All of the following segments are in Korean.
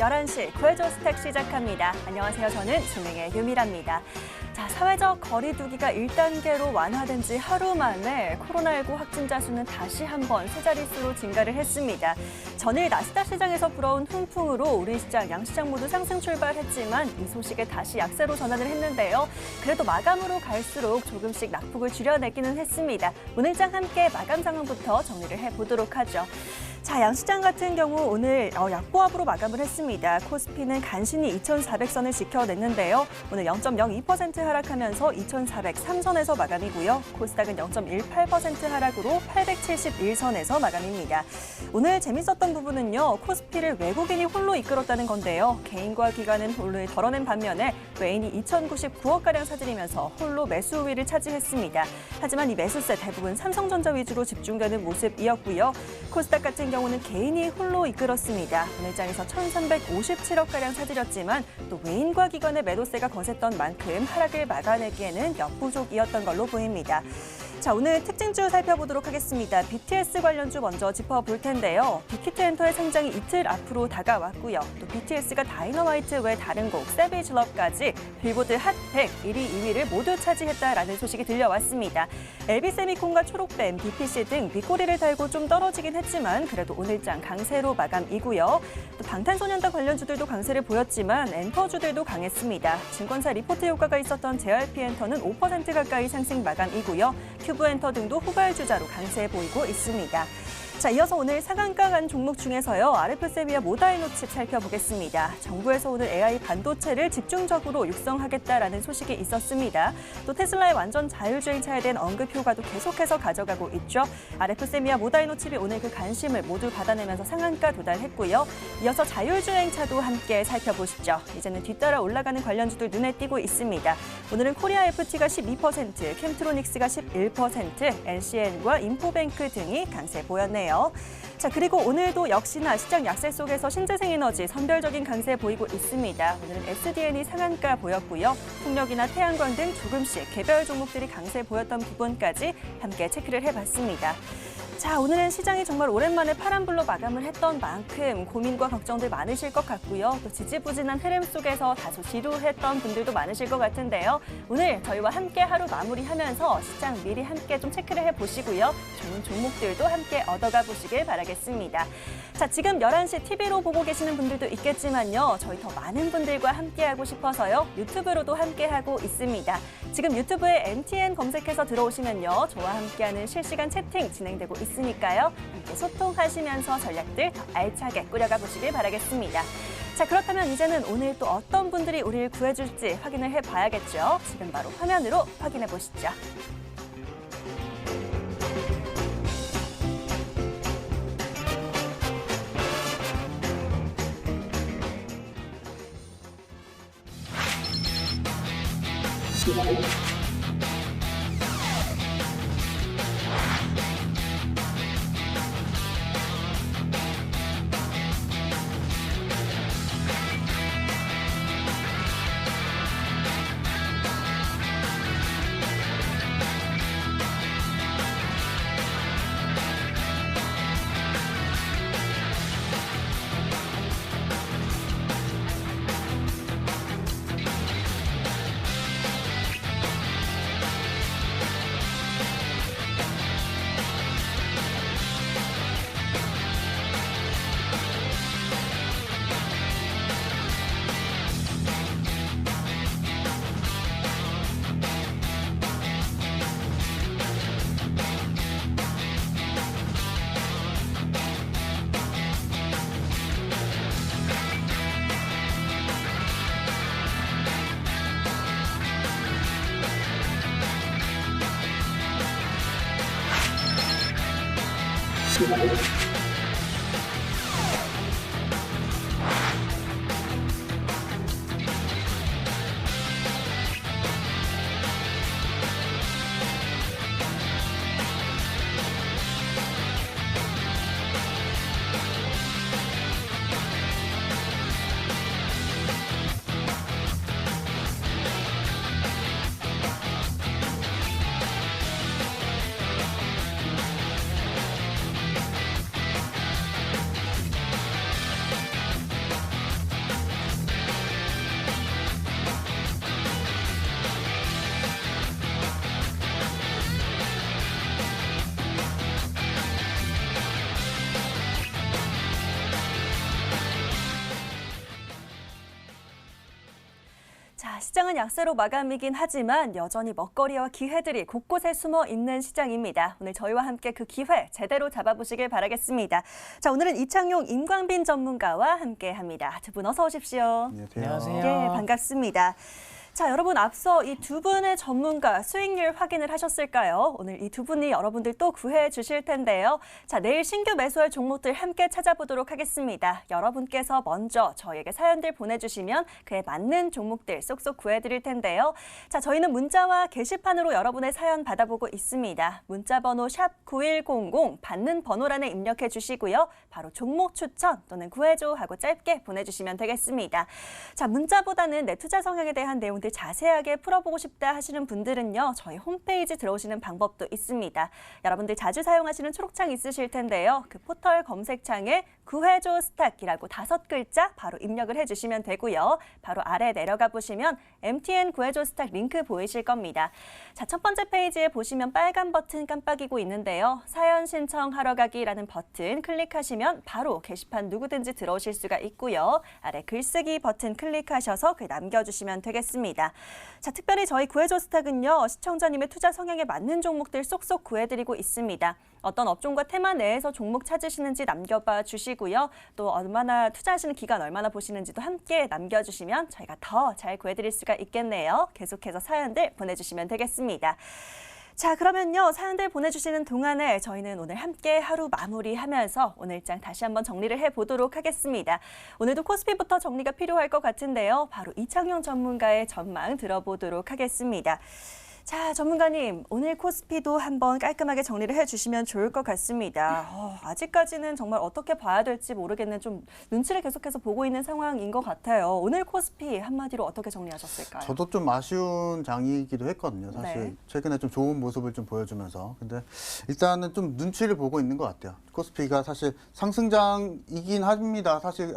오전 11시 구해줘 스택 시작합니다. 안녕하세요. 저는 진행의 유미라입니다. 자, 사회적 거리두기가 1단계로 완화된 지 하루 만에 코로나19 확진자 수는 다시 한번 세 자릿수로 증가를 했습니다. 전일 나스닥 시장에서 불어온 훈풍으로 우리 시장, 양시장 모두 상승 출발했지만 이 소식에 다시 약세로 전환을 했는데요. 그래도 마감으로 갈수록 조금씩 낙폭을 줄여내기는 했습니다. 오늘 장 함께 마감 상황부터 정리를 해보도록 하죠. 자, 양시장 같은 경우 오늘 약보합으로 마감을 했습니다. 코스피는 간신히 2,400선을 지켜냈는데요. 오늘 0.02% 하락하면서 2,403선에서 마감이고요. 코스닥은 0.18% 하락으로 871선에서 마감입니다. 오늘 재밌었던 부분은요. 코스피를 외국인이 홀로 이끌었다는 건데요. 개인과 기관은 홀로 덜어낸 반면에 외인이 2,099억가량 사들이면서 홀로 매수 우위를 차지했습니다. 하지만 이 매수세 대부분 삼성전자 위주로 집중되는 모습이었고요. 코스닥 같은 경우는 개인이 홀로 이끌었습니다. 오늘 장에서 1,357억가량 사들였지만 또 외인과 기관의 매도세가 거셌던 만큼 하락을 막아내기에는 역부족이었던 걸로 보입니다. 자, 오늘 특징주 살펴보도록 하겠습니다. BTS 관련주 먼저 짚어볼 텐데요. 빅히트엔터의 상장이 이틀 앞으로 다가왔고요. 또 BTS가 다이너마이트 외 다른 곡 세비지 러브까지 빌보드 핫 100, 1위, 2위를 모두 차지했다라는 소식이 들려왔습니다. LB세미콘과 초록뱀, BPC 등 윗꼬리를 달고 좀 떨어지긴 했지만 그래도 오늘장 강세로 마감이고요. 또 방탄소년단 관련주들도 강세를 보였지만 엔터주들도 강했습니다. 증권사 리포트 효과가 있었던 JYP엔터는 5% 가까이 상승 마감이고요. 큐브엔터 등도 후발주자로 강세 보이고 있습니다. 자, 이어서 오늘 상한가 간 종목 중에서요. RF세미와 모다이노칩 살펴보겠습니다. 정부에서 오늘 AI 반도체를 집중적으로 육성하겠다라는 소식이 있었습니다. 또 테슬라의 완전 자율주행차에 대한 언급 효과도 계속해서 가져가고 있죠. RF세미와 모다이노칩이 오늘 그 관심을 모두 받아내면서 상한가 도달했고요. 이어서 자율주행차도 함께 살펴보시죠. 이제는 뒤따라 올라가는 관련주들 눈에 띄고 있습니다. 오늘은 코리아 FT가 12%, 캠트로닉스가 11%, NCN과 인포뱅크 등이 강세 보였네요. 자, 그리고 오늘도 역시나 시장 약세 속에서 신재생에너지 선별적인 강세 보이고 있습니다. 오늘은 SDN이 상한가 보였고요. 풍력이나 태양광 등 조금씩 개별 종목들이 강세 보였던 부분까지 함께 체크를 해봤습니다. 자, 오늘은 시장이 정말 오랜만에 파란불로 마감을 했던 만큼 고민과 걱정들 많으실 것 같고요. 또 지지부진한 흐름 속에서 다소 지루했던 분들도 많으실 것 같은데요. 오늘 저희와 함께 하루 마무리하면서 시장 미리 함께 좀 체크를 해보시고요. 좋은 종목들도 함께 얻어가 보시길 바라겠습니다. 자, 지금 11시 TV로 보고 계시는 분들도 있겠지만요. 저희 더 많은 분들과 함께하고 싶어서요. 유튜브로도 함께하고 있습니다. 지금 유튜브에 MTN 검색해서 들어오시면요. 저와 함께하는 실시간 채팅 진행되고 있으니까요. 함께 소통하시면서 전략들 더 알차게 꾸려가 보시길 바라겠습니다. 자, 그렇다면 이제는 오늘 또 어떤 분들이 우리를 구해줄지 확인을 해봐야겠죠. 지금 바로 화면으로 확인해 보시죠. 자, 시장은 약세로 마감이긴 하지만 여전히 먹거리와 기회들이 곳곳에 숨어 있는 시장입니다. 오늘 저희와 함께 그 기회 제대로 잡아보시길 바라겠습니다. 자, 오늘은 이창용, 임광빈 전문가와 함께합니다. 두 분 어서 오십시오. 안녕하세요. 네, 반갑습니다. 자, 여러분 앞서 이 두 분의 전문가 수익률 확인을 하셨을까요? 오늘 이 두 분이 여러분들 또 구해해 주실 텐데요. 자, 내일 신규 매수할 종목들 함께 찾아보도록 하겠습니다. 여러분께서 먼저 저희에게 사연들 보내주시면 그에 맞는 종목들 쏙쏙 구해드릴 텐데요. 자, 저희는 문자와 게시판으로 여러분의 사연 받아보고 있습니다. 문자 번호 샵 9100 받는 번호란에 입력해 주시고요. 바로 종목 추천 또는 구해줘 하고 짧게 보내주시면 되겠습니다. 자, 문자보다는 내 투자 성향에 대한 내용 자세하게 풀어보고 싶다 하시는 분들은요. 저희 홈페이지 들어오시는 방법도 있습니다. 여러분들 자주 사용하시는 초록창 있으실 텐데요. 그 포털 검색창에 구해줘 스탁이라고 5글자 바로 입력을 해주시면 되고요. 바로 아래 내려가 보시면 MTN 구해줘 스탁 링크 보이실 겁니다. 자, 첫 번째 페이지에 보시면 빨간 버튼 깜빡이고 있는데요. 사연 신청하러 가기라는 버튼 클릭하시면 바로 게시판 누구든지 들어오실 수가 있고요. 아래 글쓰기 버튼 클릭하셔서 글 남겨주시면 되겠습니다. 자, 특별히 저희 구해줘 스탁은요. 시청자님의 투자 성향에 맞는 종목들 쏙쏙 구해드리고 있습니다. 어떤 업종과 테마 내에서 종목 찾으시는지 남겨봐 주시고요. 또 얼마나 투자하시는 기간 얼마나 보시는지도 함께 남겨주시면 저희가 더 잘 구해드릴 수가 있겠네요. 계속해서 사연들 보내주시면 되겠습니다. 자, 그러면요. 사연들 보내주시는 동안에 저희는 오늘 함께 하루 마무리하면서 오늘 장 다시 한번 정리를 해보도록 하겠습니다. 오늘도 코스피부터 정리가 필요할 것 같은데요. 바로 이창용 전문가의 전망 들어보도록 하겠습니다. 자, 전문가님, 오늘 코스피도 한번 깔끔하게 정리를 해주시면 좋을 것 같습니다. 아직까지는 정말 어떻게 봐야 될지 모르겠는 좀 눈치를 계속해서 보고 있는 상황인 것 같아요. 오늘 코스피 한마디로 어떻게 정리하셨을까요? 저도 좀 아쉬운 장이기도 했거든요. 사실 네. 최근에 좀 좋은 모습을 좀 보여주면서. 근데 일단은 좀 눈치를 보고 있는 것 같아요. 코스피가 사실 상승장이긴 합니다. 사실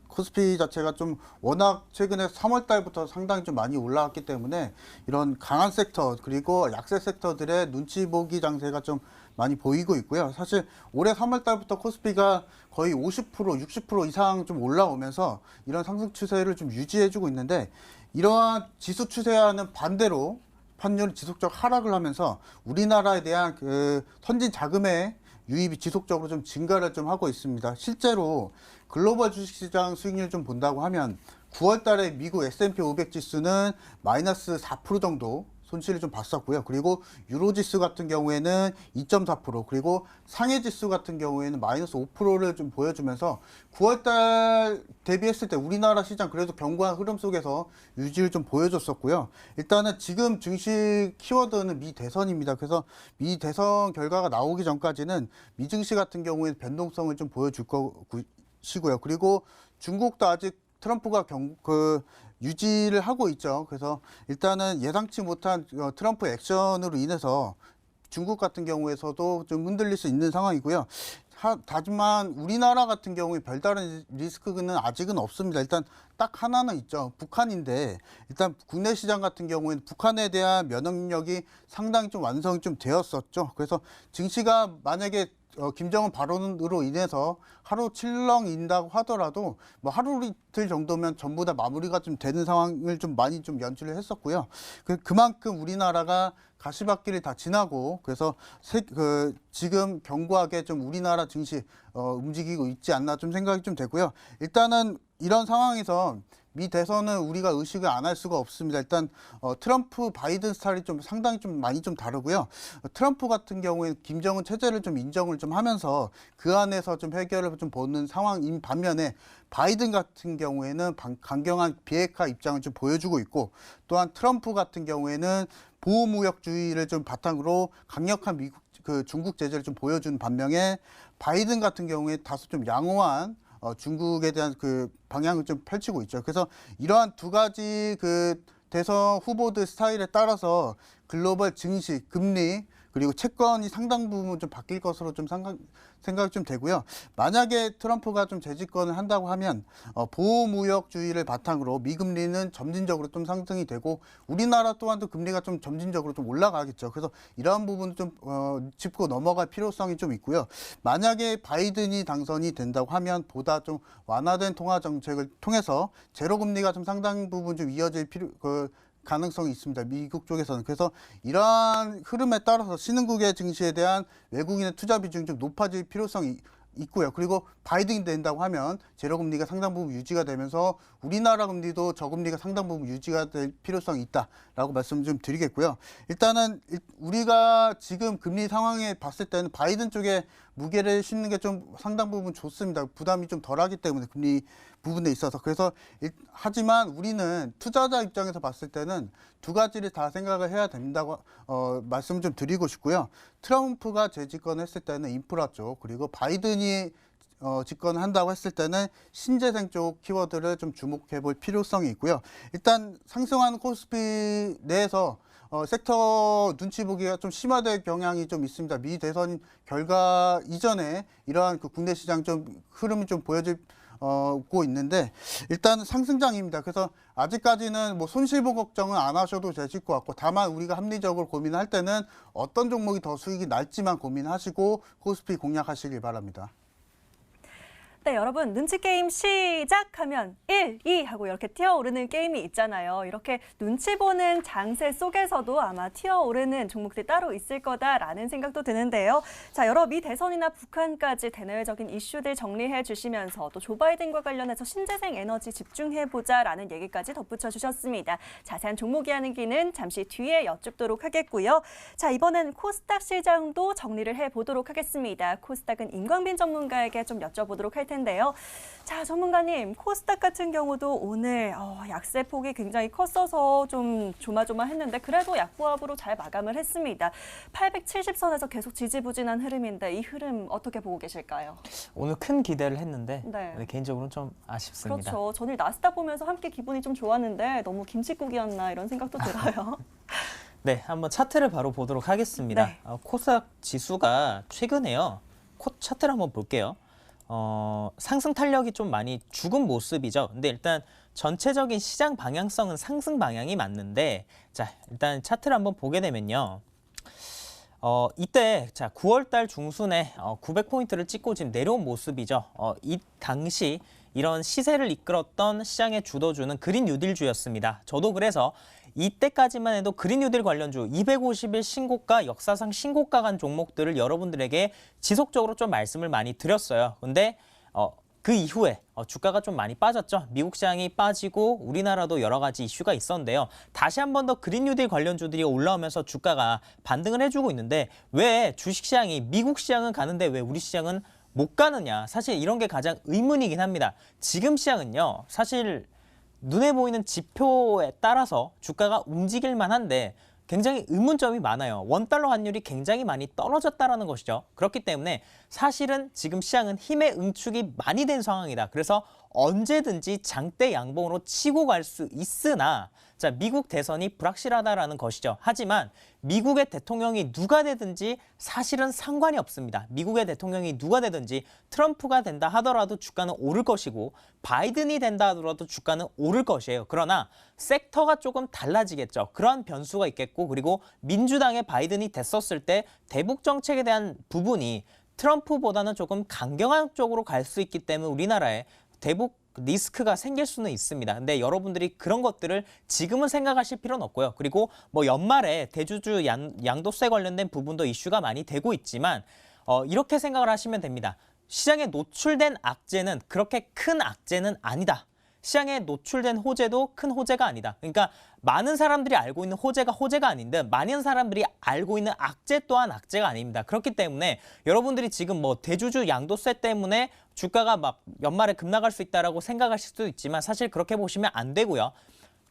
코스피 자체가 좀 워낙 최근에 3월 달부터 상당히 좀 많이 올라왔기 때문에 이런 강한 섹터 그리고 약세 섹터들의 눈치 보기 장세가 좀 많이 보이고 있고요. 사실 올해 3월 달부터 코스피가 거의 50%, 60% 이상 좀 올라오면서 이런 상승 추세를 좀 유지해주고 있는데 이러한 지수 추세와는 반대로 환율이 지속적 하락을 하면서 우리나라에 대한 그 선진 자금의 유입이 지속적으로 좀 증가를 좀 하고 있습니다. 실제로 글로벌 주식시장 수익률 좀 본다고 하면 9월 달에 미국 S&P 500 지수는 마이너스 4% 정도 손실을 좀 봤었고요. 그리고 유로 지수 같은 경우에는 2.4%, 그리고 상해 지수 같은 경우에는 마이너스 5%를 좀 보여주면서 9월 달 대비했을 때 우리나라 시장 그래도 견고한 흐름 속에서 유지를 좀 보여줬었고요. 일단은 지금 증시 키워드는 미 대선입니다. 그래서 미 대선 결과가 나오기 전까지는 미 증시 같은 경우에는 변동성을 좀 보여줄 것이고요. 그리고 중국도 아직 트럼프가 유지를 하고 있죠. 그래서 일단은 예상치 못한 트럼프 액션으로 인해서 중국 같은 경우에서도 좀 흔들릴 수 있는 상황이고요. 하지만 우리나라 같은 경우에 별다른 리스크는 아직은 없습니다. 일단 딱 하나는 있죠. 북한인데 일단 국내 시장 같은 경우에는 북한에 대한 면역력이 상당히 좀 완성이 좀 되었었죠. 그래서 증시가 만약에 김정은 발언으로 인해서 하루 칠렁인다고 하더라도 뭐 하루 이틀 정도면 전부 다 마무리가 좀 되는 상황을 좀 많이 좀 연출을 했었고요. 그만큼 우리나라가 가시밭길을 다 지나고 그래서 지금 견고하게 좀 우리나라 증시 움직이고 있지 않나 좀 생각이 좀 되고요. 일단은 이런 상황에서 미 대선은 우리가 의식을 안 할 수가 없습니다. 일단 트럼프 바이든 스타일이 좀 상당히 좀 많이 좀 다르고요. 트럼프 같은 경우에 김정은 체제를 좀 인정을 좀 하면서 그 안에서 좀 해결을 좀 보는 상황인 반면에 바이든 같은 경우에는 강경한 비핵화 입장을 좀 보여주고 있고 또한 트럼프 같은 경우에는 보호무역주의를 좀 바탕으로 강력한 중국 제재를 좀 보여주는 반면에 바이든 같은 경우에 다소 좀 양호한 중국에 대한 그 방향을 좀 펼치고 있죠. 그래서 이러한 두 가지 그 대선 후보들 스타일에 따라서 글로벌 증시, 금리, 그리고 채권이 상당 부분 좀 바뀔 것으로 좀 생각이 좀 되고요. 만약에 트럼프가 좀 재집권을 한다고 하면 보호무역주의를 바탕으로 미금리는 점진적으로 좀 상승이 되고 우리나라 또한도 금리가 좀 점진적으로 좀 올라가겠죠. 그래서 이러한 부분을 좀 짚고 넘어갈 필요성이 좀 있고요. 만약에 바이든이 당선이 된다고 하면 보다 좀 완화된 통화 정책을 통해서 제로 금리가 좀 상당 부분 좀 이어질 가능성이 있습니다. 미국 쪽에서는. 그래서 이러한 흐름에 따라서 신흥국의 증시에 대한 외국인의 투자 비중이 좀 높아질 필요성이 있고요. 그리고 바이든이 된다고 하면 제로금리가 상당 부분 유지가 되면서 우리나라 금리도 저금리가 상당 부분 유지가 될 필요성이 있다라고 말씀 좀 드리겠고요. 일단은 우리가 지금 금리 상황에 봤을 때는 바이든 쪽에 무게를 싣는 게 좀 상당 부분 좋습니다. 부담이 좀 덜하기 때문에 금리 부분에 있어서. 그래서 하지만 우리는 투자자 입장에서 봤을 때는 두 가지를 다 생각을 해야 된다고 말씀 좀 드리고 싶고요. 트럼프가 재집권했을 때는 인프라 쪽, 그리고 바이든이 집권을 한다고 했을 때는 신재생 쪽 키워드를 좀 주목해 볼 필요성이 있고요. 일단 상승하는 코스피 내에서 섹터 눈치 보기가 좀 심화될 경향이 좀 있습니다. 미 대선 결과 이전에 이러한 그 국내 시장 좀 흐름이 좀 보여지고 있는데 일단 상승장입니다. 그래서 아직까지는 뭐 손실보 걱정은 안 하셔도 되실 것 같고 다만 우리가 합리적으로 고민할 때는 어떤 종목이 더 수익이 날지만 고민하시고 코스피 공략하시길 바랍니다. 네, 여러분 눈치 게임 시작하면 1, 2 하고 이렇게 튀어오르는 게임이 있잖아요. 이렇게 눈치 보는 장세 속에서도 아마 튀어오르는 종목들이 따로 있을 거다라는 생각도 드는데요. 자, 여러 미 대선이나 북한까지 대내외적인 이슈들 정리해 주시면서 또 조 바이든과 관련해서 신재생 에너지 집중해보자라는 얘기까지 덧붙여 주셨습니다. 자세한 종목 이야기는 잠시 뒤에 여쭙도록 하겠고요. 자, 이번엔 코스닥 시장도 정리를 해보도록 하겠습니다. 코스닥은 임광빈 전문가에게 좀 여쭤보도록 할 텐데요. 자, 전문가님, 코스닥 같은 경우도 오늘 약세 폭이 굉장히 컸어서 좀 조마조마했는데 그래도 약보합으로 잘 마감을 했습니다. 870선에서 계속 지지부진한 흐름인데 이 흐름 어떻게 보고 계실까요? 오늘 큰 기대를 했는데 네. 개인적으로는 좀 아쉽습니다. 그렇죠. 전일 나스닥 보면서 함께 기분이 좀 좋았는데 너무 김칫국이었나 이런 생각도 들어요. 네, 한번 차트를 바로 보도록 하겠습니다. 네. 코스닥 지수가 최근에요. 차트를 한번 볼게요. 상승 탄력이 좀 많이 죽은 모습이죠. 근데 일단 전체적인 시장 방향성은 상승 방향이 맞는데, 자, 일단 차트를 한번 보게 되면요. 이때, 자, 9월달 중순에 900포인트를 찍고 지금 내려온 모습이죠. 이 당시 이런 시세를 이끌었던 시장의 주도주는 그린 뉴딜주였습니다. 저도 그래서 이때까지만 해도 그린 뉴딜 관련주 250일 신고가, 역사상 신고가 간 종목들을 여러분들에게 지속적으로 좀 말씀을 많이 드렸어요. 근데 그 이후에 주가가 좀 많이 빠졌죠. 미국 시장이 빠지고 우리나라도 여러 가지 이슈가 있었는데요. 다시 한 번 더 그린 뉴딜 관련주들이 올라오면서 주가가 반등을 해주고 있는데 왜 주식시장이 미국 시장은 가는데 왜 우리 시장은 못 가느냐. 사실 이런 게 가장 의문이긴 합니다. 지금 시장은요. 사실 눈에 보이는 지표에 따라서 주가가 움직일 만한데 굉장히 의문점이 많아요. 원달러 환율이 굉장히 많이 떨어졌다는 것이죠. 그렇기 때문에 사실은 지금 시장은 힘의 응축이 많이 된 상황이다. 그래서 언제든지 장대 양봉으로 치고 갈 수 있으나 자, 미국 대선이 불확실하다라는 것이죠. 하지만 미국의 대통령이 누가 되든지 사실은 상관이 없습니다. 미국의 대통령이 누가 되든지 트럼프가 된다 하더라도 주가는 오를 것이고 바이든이 된다 하더라도 주가는 오를 것이에요. 그러나 섹터가 조금 달라지겠죠. 그러한 변수가 있겠고 그리고 민주당의 바이든이 됐었을 때 대북 정책에 대한 부분이 트럼프보다는 조금 강경한 쪽으로 갈 수 있기 때문에 우리나라에 대북 리스크가 생길 수는 있습니다. 근데 여러분들이 그런 것들을 지금은 생각하실 필요는 없고요. 그리고 뭐 연말에 대주주 양도세 관련된 부분도 이슈가 많이 되고 있지만 이렇게 생각을 하시면 됩니다. 시장에 노출된 악재는 그렇게 큰 악재는 아니다. 시장에 노출된 호재도 큰 호재가 아니다. 그러니까 많은 사람들이 알고 있는 호재가 아닌데 많은 사람들이 알고 있는 악재 또한 악재가 아닙니다. 그렇기 때문에 여러분들이 지금 뭐 대주주 양도세 때문에 주가가 막 연말에 급락할 수 있다라고 생각하실 수도 있지만 사실 그렇게 보시면 안 되고요.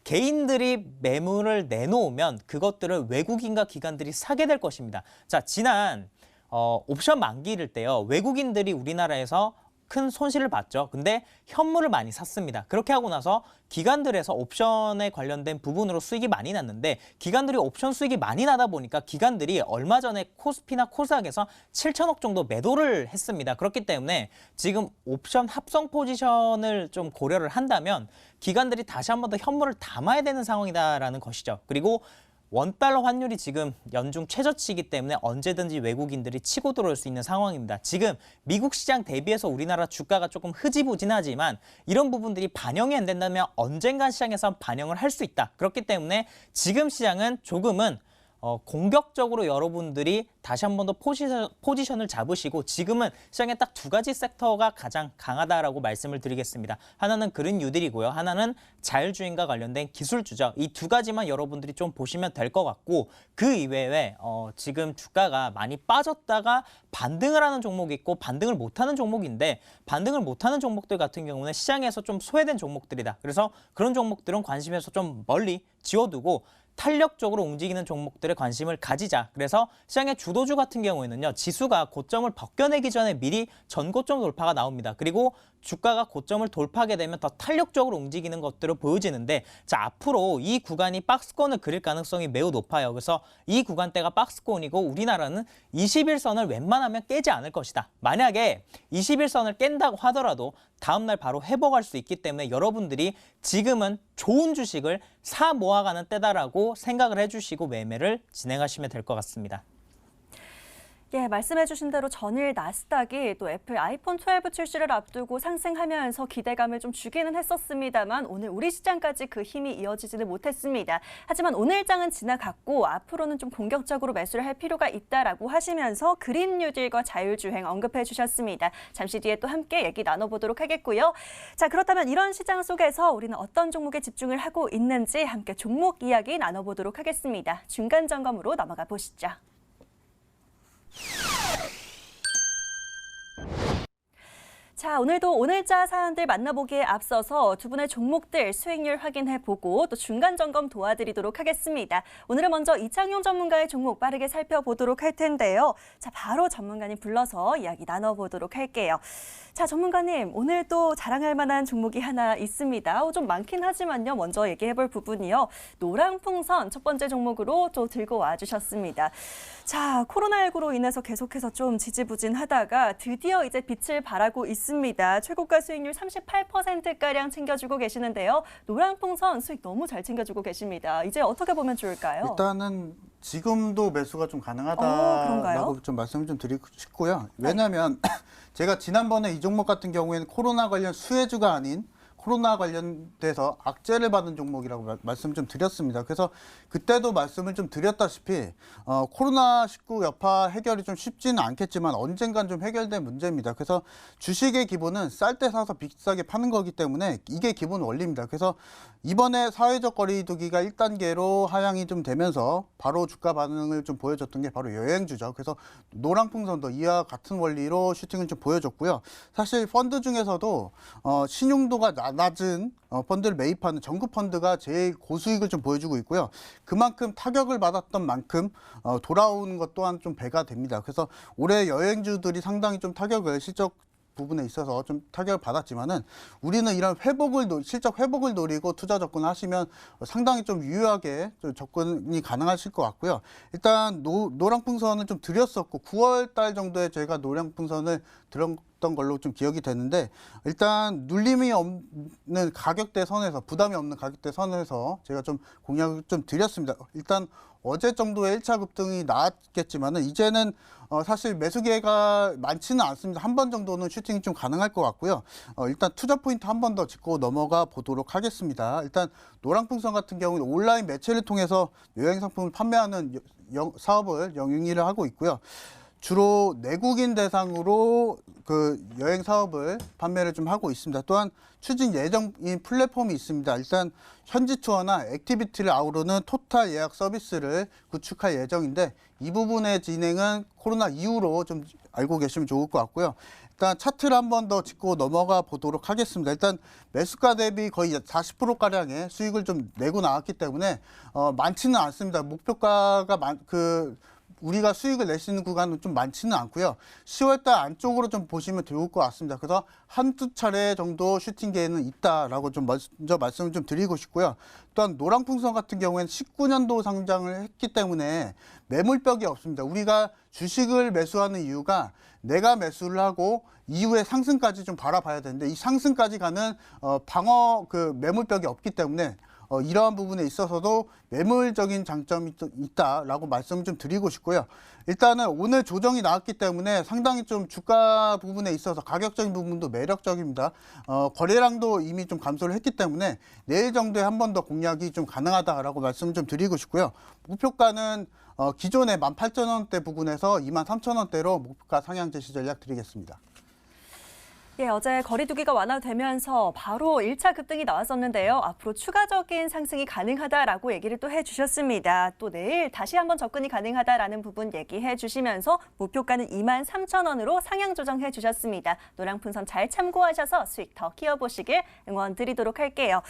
개인들이 매물을 내놓으면 그것들을 외국인과 기관들이 사게 될 것입니다. 자, 지난 옵션 만기일 때요. 외국인들이 우리나라에서 큰 손실을 봤죠. 근데 현물을 많이 샀습니다. 그렇게 하고 나서 기관들에서 옵션에 관련된 부분으로 수익이 많이 났는데 기관들이 옵션 수익이 많이 나다 보니까 기관들이 얼마 전에 코스피나 코스닥에서 7천억 정도 매도를 했습니다. 그렇기 때문에 지금 옵션 합성 포지션을 좀 고려를 한다면 기관들이 다시 한 번 더 현물을 담아야 되는 상황이다라는 것이죠. 그리고 원달러 환율이 지금 연중 최저치이기 때문에 언제든지 외국인들이 치고 들어올 수 있는 상황입니다. 지금 미국 시장 대비해서 우리나라 주가가 조금 흐지부진하지만 이런 부분들이 반영이 안 된다면 언젠간 시장에서 반영을 할 수 있다. 그렇기 때문에 지금 시장은 조금은 공격적으로 여러분들이 다시 한 번 더 포지션을 잡으시고 지금은 시장에 딱 두 가지 섹터가 가장 강하다라고 말씀을 드리겠습니다. 하나는 그린 뉴딜이고요. 하나는 자율주행과 관련된 기술주죠. 이 두 가지만 여러분들이 좀 보시면 될 것 같고 그 이외에 지금 주가가 많이 빠졌다가 반등을 하는 종목이 있고 반등을 못하는 종목인데 반등을 못하는 종목들 같은 경우는 시장에서 좀 소외된 종목들이다. 그래서 그런 종목들은 관심에서 좀 멀리 지워두고 탄력적으로 움직이는 종목들에 관심을 가지자. 그래서 시장의 주도주 같은 경우에는요. 지수가 고점을 벗겨내기 전에 미리 전고점 돌파가 나옵니다. 그리고 주가가 고점을 돌파하게 되면 더 탄력적으로 움직이는 것들을 보여지는데 자 앞으로 이 구간이 박스권을 그릴 가능성이 매우 높아요. 그래서 이 구간대가 박스권이고 우리나라는 21선을 웬만하면 깨지 않을 것이다. 만약에 21선을 깬다고 하더라도 다음날 바로 회복할 수 있기 때문에 여러분들이 지금은 좋은 주식을 사 모아가는 때다라고 생각을 해주시고 매매를 진행하시면 될 것 같습니다. 예, 말씀해주신 대로 전일 나스닥이 또 애플 아이폰 12 출시를 앞두고 상승하면서 기대감을 좀 주기는 했었습니다만 오늘 우리 시장까지 그 힘이 이어지지는 못했습니다. 하지만 오늘장은 지나갔고 앞으로는 좀 공격적으로 매수를 할 필요가 있다라고 하시면서 그린 뉴딜과 자율주행 언급해 주셨습니다. 잠시 뒤에 또 함께 얘기 나눠보도록 하겠고요. 자, 그렇다면 이런 시장 속에서 우리는 어떤 종목에 집중을 하고 있는지 함께 종목 이야기 나눠보도록 하겠습니다. 중간 점검으로 넘어가 보시죠. 자, 오늘도 오늘자 사연들 만나보기에 앞서서 두 분의 종목들 수익률 확인해보고 또 중간 점검 도와드리도록 하겠습니다. 오늘은 먼저 이창용 전문가의 종목 빠르게 살펴보도록 할 텐데요. 자, 바로 전문가님 불러서 이야기 나눠보도록 할게요. 자, 전문가님, 오늘도 자랑할 만한 종목이 하나 있습니다. 좀 많긴 하지만요. 먼저 얘기해볼 부분이요. 노랑풍선 첫 번째 종목으로 또 들고 와주셨습니다. 자, 코로나19로 인해서 계속해서 좀 지지부진하다가 드디어 이제 빛을 발하고 있습니다. 최고가 수익률 38%가량 챙겨주고 계시는데요. 노랑풍선 수익 너무 잘 챙겨주고 계십니다. 이제 어떻게 보면 좋을까요? 일단은 지금도 매수가 좀 그런가요? 가능하다라고 좀 말씀을 좀 드리고 싶고요. 왜냐하면 제가 지난번에 이 종목 같은 경우에는 코로나 관련 수혜주가 아닌 코로나 관련돼서 악재를 받은 종목이라고 말씀 좀 드렸습니다. 그래서 그때도 말씀을 좀 드렸다시피 코로나19 여파 해결이 좀 쉽지는 않겠지만 언젠간 좀 해결될 문제입니다. 그래서 주식의 기본은 쌀 때 사서 비싸게 파는 거기 때문에 이게 기본 원리입니다. 그래서 이번에 사회적 거리두기가 1단계로 하향이 좀 되면서 바로 주가 반응을 좀 보여줬던 게 바로 여행주죠. 그래서 노랑풍선도 이와 같은 원리로 슈팅을 좀 보여줬고요. 사실 펀드 중에서도 신용도가 낮은 펀드를 매입하는 정급 펀드가 제일 고수익을 좀 보여주고 있고요. 그만큼 타격을 받았던 만큼 돌아오는 것 또한 좀 배가 됩니다. 그래서 올해 여행주들이 상당히 좀 타격을 실적 부분에 있어서 좀 타격을 받았지만은 우리는 이런 실적 회복을 노리고 투자 접근하시면 상당히 좀 유효하게 좀 접근이 가능하실 것 같고요. 일단 노랑풍선을 좀 드렸었고 9월 달 정도에 저희가 노랑풍선을 들었던 걸로 좀 기억이 되는데 일단 눌림이 없는 가격대 선에서 부담이 없는 가격대 선에서 제가 좀 공략을 좀 드렸습니다. 일단 어제 정도의 1차 급등이 나왔겠지만은 이제는 사실 매수 기회가 많지는 않습니다. 한 번 정도는 슈팅이 좀 가능할 것 같고요. 일단 투자 포인트 한 번 더 짚고 넘어가 보도록 하겠습니다. 일단 노랑풍선 같은 경우는 온라인 매체를 통해서 여행 상품을 판매하는 사업을 영위를 하고 있고요. 주로 내국인 대상으로 그 여행 사업을 판매를 좀 하고 있습니다. 또한 추진 예정인 플랫폼이 있습니다. 일단 현지 투어나 액티비티를 아우르는 토탈 예약 서비스를 구축할 예정인데 이 부분의 진행은 코로나 이후로 좀 알고 계시면 좋을 것 같고요. 일단 차트를 한 번 더 짚고 넘어가 보도록 하겠습니다. 일단 매수가 대비 거의 40%가량의 수익을 좀 내고 나왔기 때문에 많지는 않습니다. 목표가가 우리가 수익을 낼 수 있는 구간은 좀 많지는 않고요. 10월달 안쪽으로 좀 보시면 좋을 것 같습니다. 그래서 한두 차례 정도 슈팅 기회는 있다라고 좀 먼저 말씀을 좀 드리고 싶고요. 또한 노랑풍선 같은 경우에는 19년도 상장을 했기 때문에 매물벽이 없습니다. 우리가 주식을 매수하는 이유가 내가 매수를 하고 이후에 상승까지 좀 바라봐야 되는데 이 상승까지 가는 방어 매물벽이 없기 때문에 이러한 부분에 있어서도 매물적인 장점이 있다라고 말씀을 좀 드리고 싶고요. 일단은 오늘 조정이 나왔기 때문에 상당히 좀 주가 부분에 있어서 가격적인 부분도 매력적입니다. 거래량도 이미 좀 감소를 했기 때문에 내일 정도에 한 번 더 공략이 좀 가능하다라고 말씀을 좀 드리고 싶고요. 목표가는 기존의 18,000원대 부근에서 23,000원대로 목표가 상향 제시 전략 드리겠습니다. 예, 어제 거리두기가 완화되면서 바로 1차 급등이 나왔었는데요. 앞으로 추가적인 상승이 가능하다라고 얘기를 또 해주셨습니다. 또 내일 다시 한번 접근이 가능하다라는 부분 얘기해 주시면서 목표가는 23,000원으로 상향 조정해 주셨습니다. 노랑풍선 잘 참고하셔서 수익 더 키워보시길 응원 드리도록 할게요.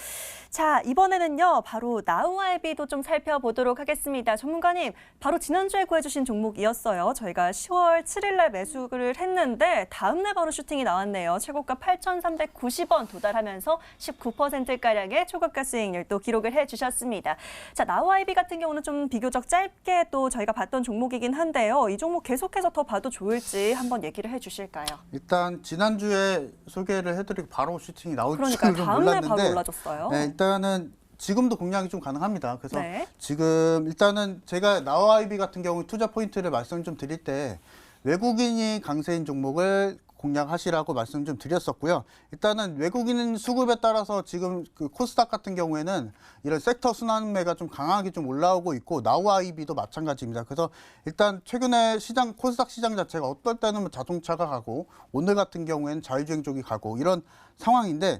자, 이번에는요. 바로 나우아이비도 좀 살펴보도록 하겠습니다. 전문가님, 바로 지난주에 구해주신 종목이었어요. 저희가 10월 7일 날 매수를 했는데 다음 날 바로 슈팅이 나왔네요. 최고가 8,390원 도달하면서 19%가량의 초고가 수익률 또 기록을 해주셨습니다. 자, 나우아이비 같은 경우는 좀 비교적 짧게 또 저희가 봤던 종목이긴 한데요. 이 종목 계속해서 더 봐도 좋을지 한번 얘기를 해주실까요? 일단 지난주에 소개를 해드리고 바로 슈팅이 나올 그러니까 줄은 다음 날 몰랐는데 바로 올라졌어요. 네, 일단은 지금도 공략이 좀 가능합니다. 그래서 네. 지금 일단은 제가 나우아이비 같은 경우 투자 포인트를 말씀 좀 드릴 때 외국인이 강세인 종목을 공략하시라고 말씀 좀 드렸었고요. 일단은 외국인 수급에 따라서 지금 그 코스닥 같은 경우에는 이런 섹터 순환매가 좀 강하게 좀 올라오고 있고 나우아이비도 마찬가지입니다. 그래서 일단 최근에 코스닥 시장 자체가 어떨 때는 뭐 자동차가 가고 오늘 같은 경우에는 자율주행 쪽이 가고 이런 상황인데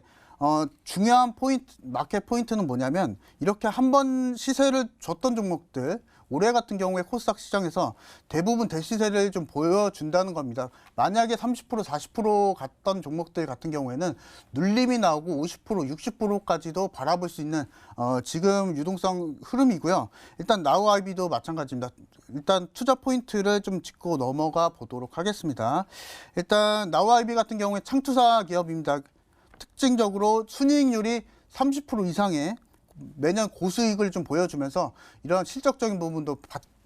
중요한 마켓 포인트는 뭐냐면 이렇게 한번 시세를 줬던 종목들 올해 같은 경우에 코스닥 시장에서 대부분 대시세를 좀 보여준다는 겁니다. 만약에 30%, 40% 갔던 종목들 같은 경우에는 눌림이 나오고 50%, 60%까지도 바라볼 수 있는 지금 유동성 흐름이고요. 일단 나우아이비도 마찬가지입니다. 일단 투자 포인트를 좀 짚고 넘어가 보도록 하겠습니다. 일단 나우아이비 같은 경우에 창투사 기업입니다. 특징적으로 순이익률이 30% 이상의 매년 고수익을 좀 보여주면서 이런 실적적인 부분도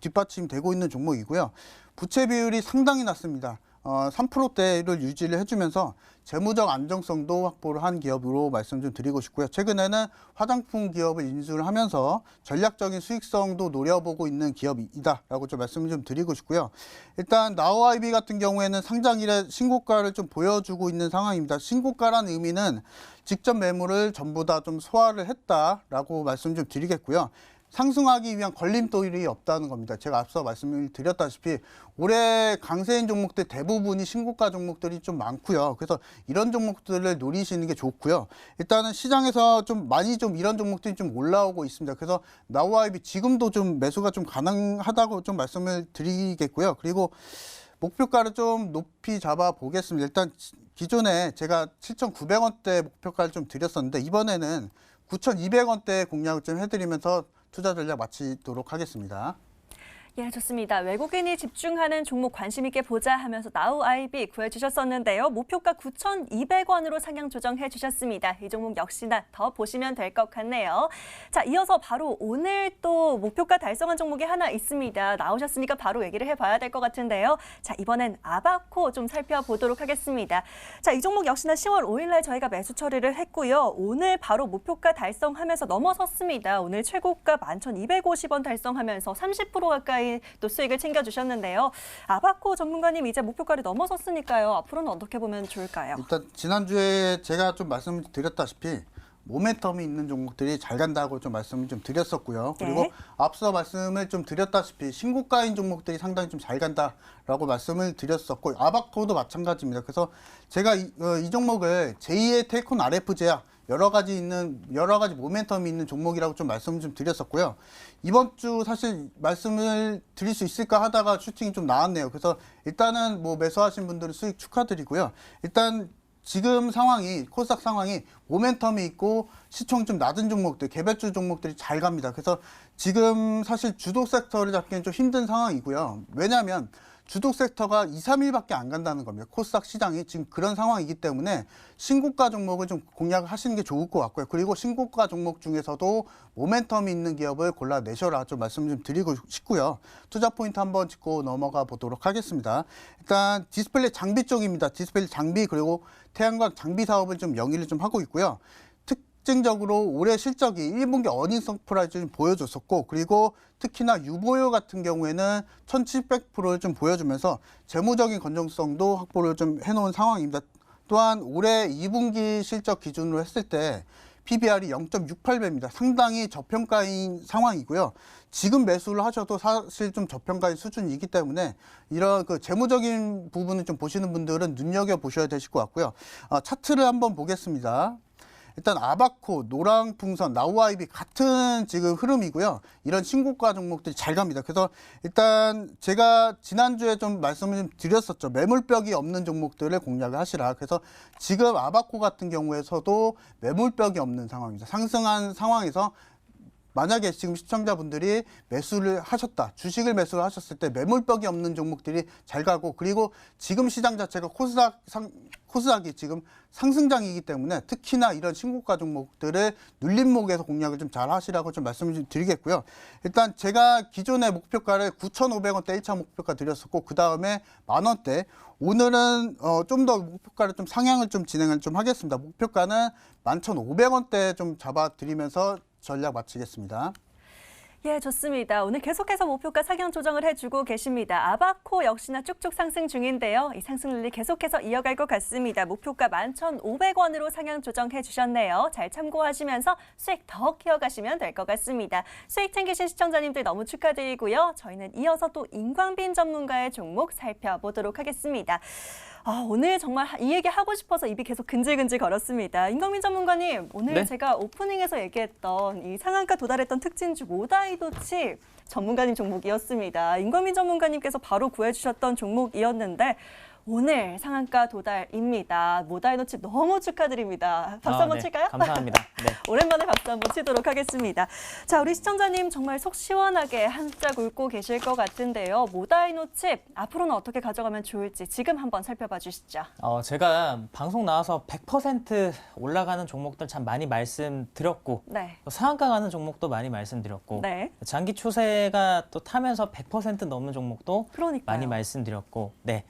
뒷받침되고 있는 종목이고요. 부채 비율이 상당히 낮습니다. 3%대를 유지를 해주면서 재무적 안정성도 확보를 한 기업으로 말씀 좀 드리고 싶고요. 최근에는 화장품 기업을 인수를 하면서 전략적인 수익성도 노려보고 있는 기업이다라고 좀 말씀을 좀 드리고 싶고요. 일단 나우아이비 같은 경우에는 상장 이래 신고가를 좀 보여주고 있는 상황입니다. 신고가라는 의미는 직접 매물을 전부 다 좀 소화를 했다라고 말씀 좀 드리겠고요. 상승하기 위한 걸림돌이 없다는 겁니다. 제가 앞서 말씀을 드렸다시피 올해 강세인 종목들 대부분이 신고가 종목들이 좀 많고요. 그래서 이런 종목들을 노리시는 게 좋고요. 일단은 시장에서 좀 많이 좀 이런 종목들이 좀 올라오고 있습니다. 그래서 나우아이비 지금도 좀 매수가 좀 가능하다고 좀 말씀을 드리겠고요. 그리고 목표가를 좀 높이 잡아 보겠습니다. 일단 기존에 제가 7,900원대 목표가를 좀 드렸었는데 이번에는 9,200원대 공략을 좀 해드리면서 투자 전략 마치도록 하겠습니다. 예, 좋습니다. 외국인이 집중하는 종목 관심 있게 보자 하면서 나우아이비 구해주셨었는데요. 목표가 9,200원으로 상향 조정해 주셨습니다. 이 종목 역시나 더 보시면 될 것 같네요. 자, 이어서 바로 오늘 또 목표가 달성한 종목이 하나 있습니다. 나오셨으니까 바로 얘기를 해봐야 될 것 같은데요. 자, 이번엔 아바코 좀 살펴보도록 하겠습니다. 자, 이 종목 역시나 10월 5일 날 저희가 매수 처리를 했고요. 오늘 바로 목표가 달성하면서 넘어섰습니다. 오늘 최고가 11,250원 달성하면서 30% 가까이 또 수익을 챙겨주셨는데요. 아바코 전문가님 이제 목표가를 넘어섰으니까요. 앞으로는 어떻게 보면 좋을까요? 일단 지난주에 제가 좀 말씀을 드렸다시피 모멘텀이 있는 종목들이 잘 간다고 좀 말씀을 좀 드렸었고요. 그리고 네. 앞서 말씀을 좀 드렸다시피 신고가인 종목들이 상당히 좀 잘 간다라고 말씀을 드렸었고 아바코도 마찬가지입니다. 그래서 제가 이 종목을 제2의 테이콘 RF 제약 여러 가지 모멘텀이 있는 종목이라고 좀 말씀을 좀 드렸었고요. 이번 주 사실 말씀을 드릴 수 있을까 하다가 슈팅이 좀 나왔네요. 그래서 일단은 뭐 매수하신 분들은 수익 축하드리고요. 일단 지금 상황이 코스닥 상황이 모멘텀이 있고 시총 좀 낮은 종목들, 개별주 종목들이 잘 갑니다. 그래서 지금 사실 주도 섹터를 잡기는 좀 힘든 상황이고요. 왜냐하면 주도 섹터가 2, 3일밖에 안 간다는 겁니다. 코스닥 시장이 지금 그런 상황이기 때문에 신고가 종목을 좀 공략하시는 게 좋을 것 같고요. 그리고 신고가 종목 중에서도 모멘텀이 있는 기업을 골라내셔라 좀 말씀 좀 드리고 싶고요. 투자 포인트 한번 짚고 넘어가 보도록 하겠습니다. 일단 디스플레이 장비 쪽입니다. 디스플레이 장비 그리고 태양광 장비 사업을 좀 영위를 좀 하고 있고요. 특징적으로 올해 실적이 1분기 어닝 서프라이즈 좀 보여줬었고 그리고 특히나 유보율 같은 경우에는 1700%를 좀 보여주면서 재무적인 건전성도 확보를 좀 해놓은 상황입니다. 또한 올해 2분기 실적 기준으로 했을 때 PBR이 0.68배입니다. 상당히 저평가인 상황이고요. 지금 매수를 하셔도 사실 좀 저평가인 수준이기 때문에 이런 그 재무적인 부분을 좀 보시는 분들은 눈여겨보셔야 되실 것 같고요. 차트를 한번 보겠습니다. 일단 아바코, 노랑풍선, 나우아이비 같은 지금 흐름이고요. 이런 신고가 종목들이 잘 갑니다. 그래서 일단 제가 지난주에 좀 말씀을 좀 드렸었죠. 매물벽이 없는 종목들을 공략을 하시라. 그래서 지금 아바코 같은 경우에서도 매물벽이 없는 상황입니다. 상승한 상황에서 만약에 지금 시청자분들이 매수를 하셨다, 주식을 매수를 하셨을 때 매물벽이 없는 종목들이 잘 가고 그리고 지금 시장 자체가 코스닥이 지금 상승장이기 때문에 특히나 이런 신고가 종목들을 눌림목에서 공략을 좀 잘 하시라고 좀 말씀을 좀 드리겠고요. 일단 제가 기존의 목표가를 9,500원대 1차 목표가 드렸었고 그 다음에 만원대 오늘은 좀 더 목표가를 좀 상향을 좀 진행을 좀 하겠습니다. 목표가는 11,500원대 좀 잡아드리면서 전략 마치겠습니다. 예, 좋습니다. 오늘 계속해서 목표가 상향 조정을 해주고 계십니다. 아바코 역시나 쭉쭉 상승 중인데요. 이 상승 랠리 계속해서 이어갈 것 같습니다. 목표가 11,500원으로 상향 조정해 주셨네요. 잘 참고하시면서 수익 더 키워가시면 될 것 같습니다. 수익 챙기신 시청자님들 너무 축하드리고요. 저희는 이어서 또 임광빈 전문가의 종목 살펴보도록 하겠습니다. 오늘 정말 이 얘기 하고 싶어서 입이 계속 근질근질 걸었습니다. 임광민 전문가님, 오늘 네. 제가 오프닝에서 얘기했던 이 상한가 도달했던 특징주 모다이도칩 전문가님 종목이었습니다. 임광민 전문가님께서 바로 구해주셨던 종목이었는데 오늘 상한가 도달입니다. 모다이노칩 너무 축하드립니다. 박수 한번 네. 칠까요? 감사합니다. 네. 오랜만에 박수 한번 치도록 하겠습니다. 자, 우리 시청자님 정말 속 시원하게 한짝 웃고 계실 것 같은데요. 모다이노칩 앞으로는 어떻게 가져가면 좋을지 지금 한번 살펴봐 주시죠. 제가 방송 나와서 100% 올라가는 종목들 참 많이 말씀드렸고 네. 또 상한가 가는 종목도 많이 말씀드렸고 네. 장기 추세가 또 타면서 100% 넘는 종목도 그러니까요. 많이 말씀드렸고 네.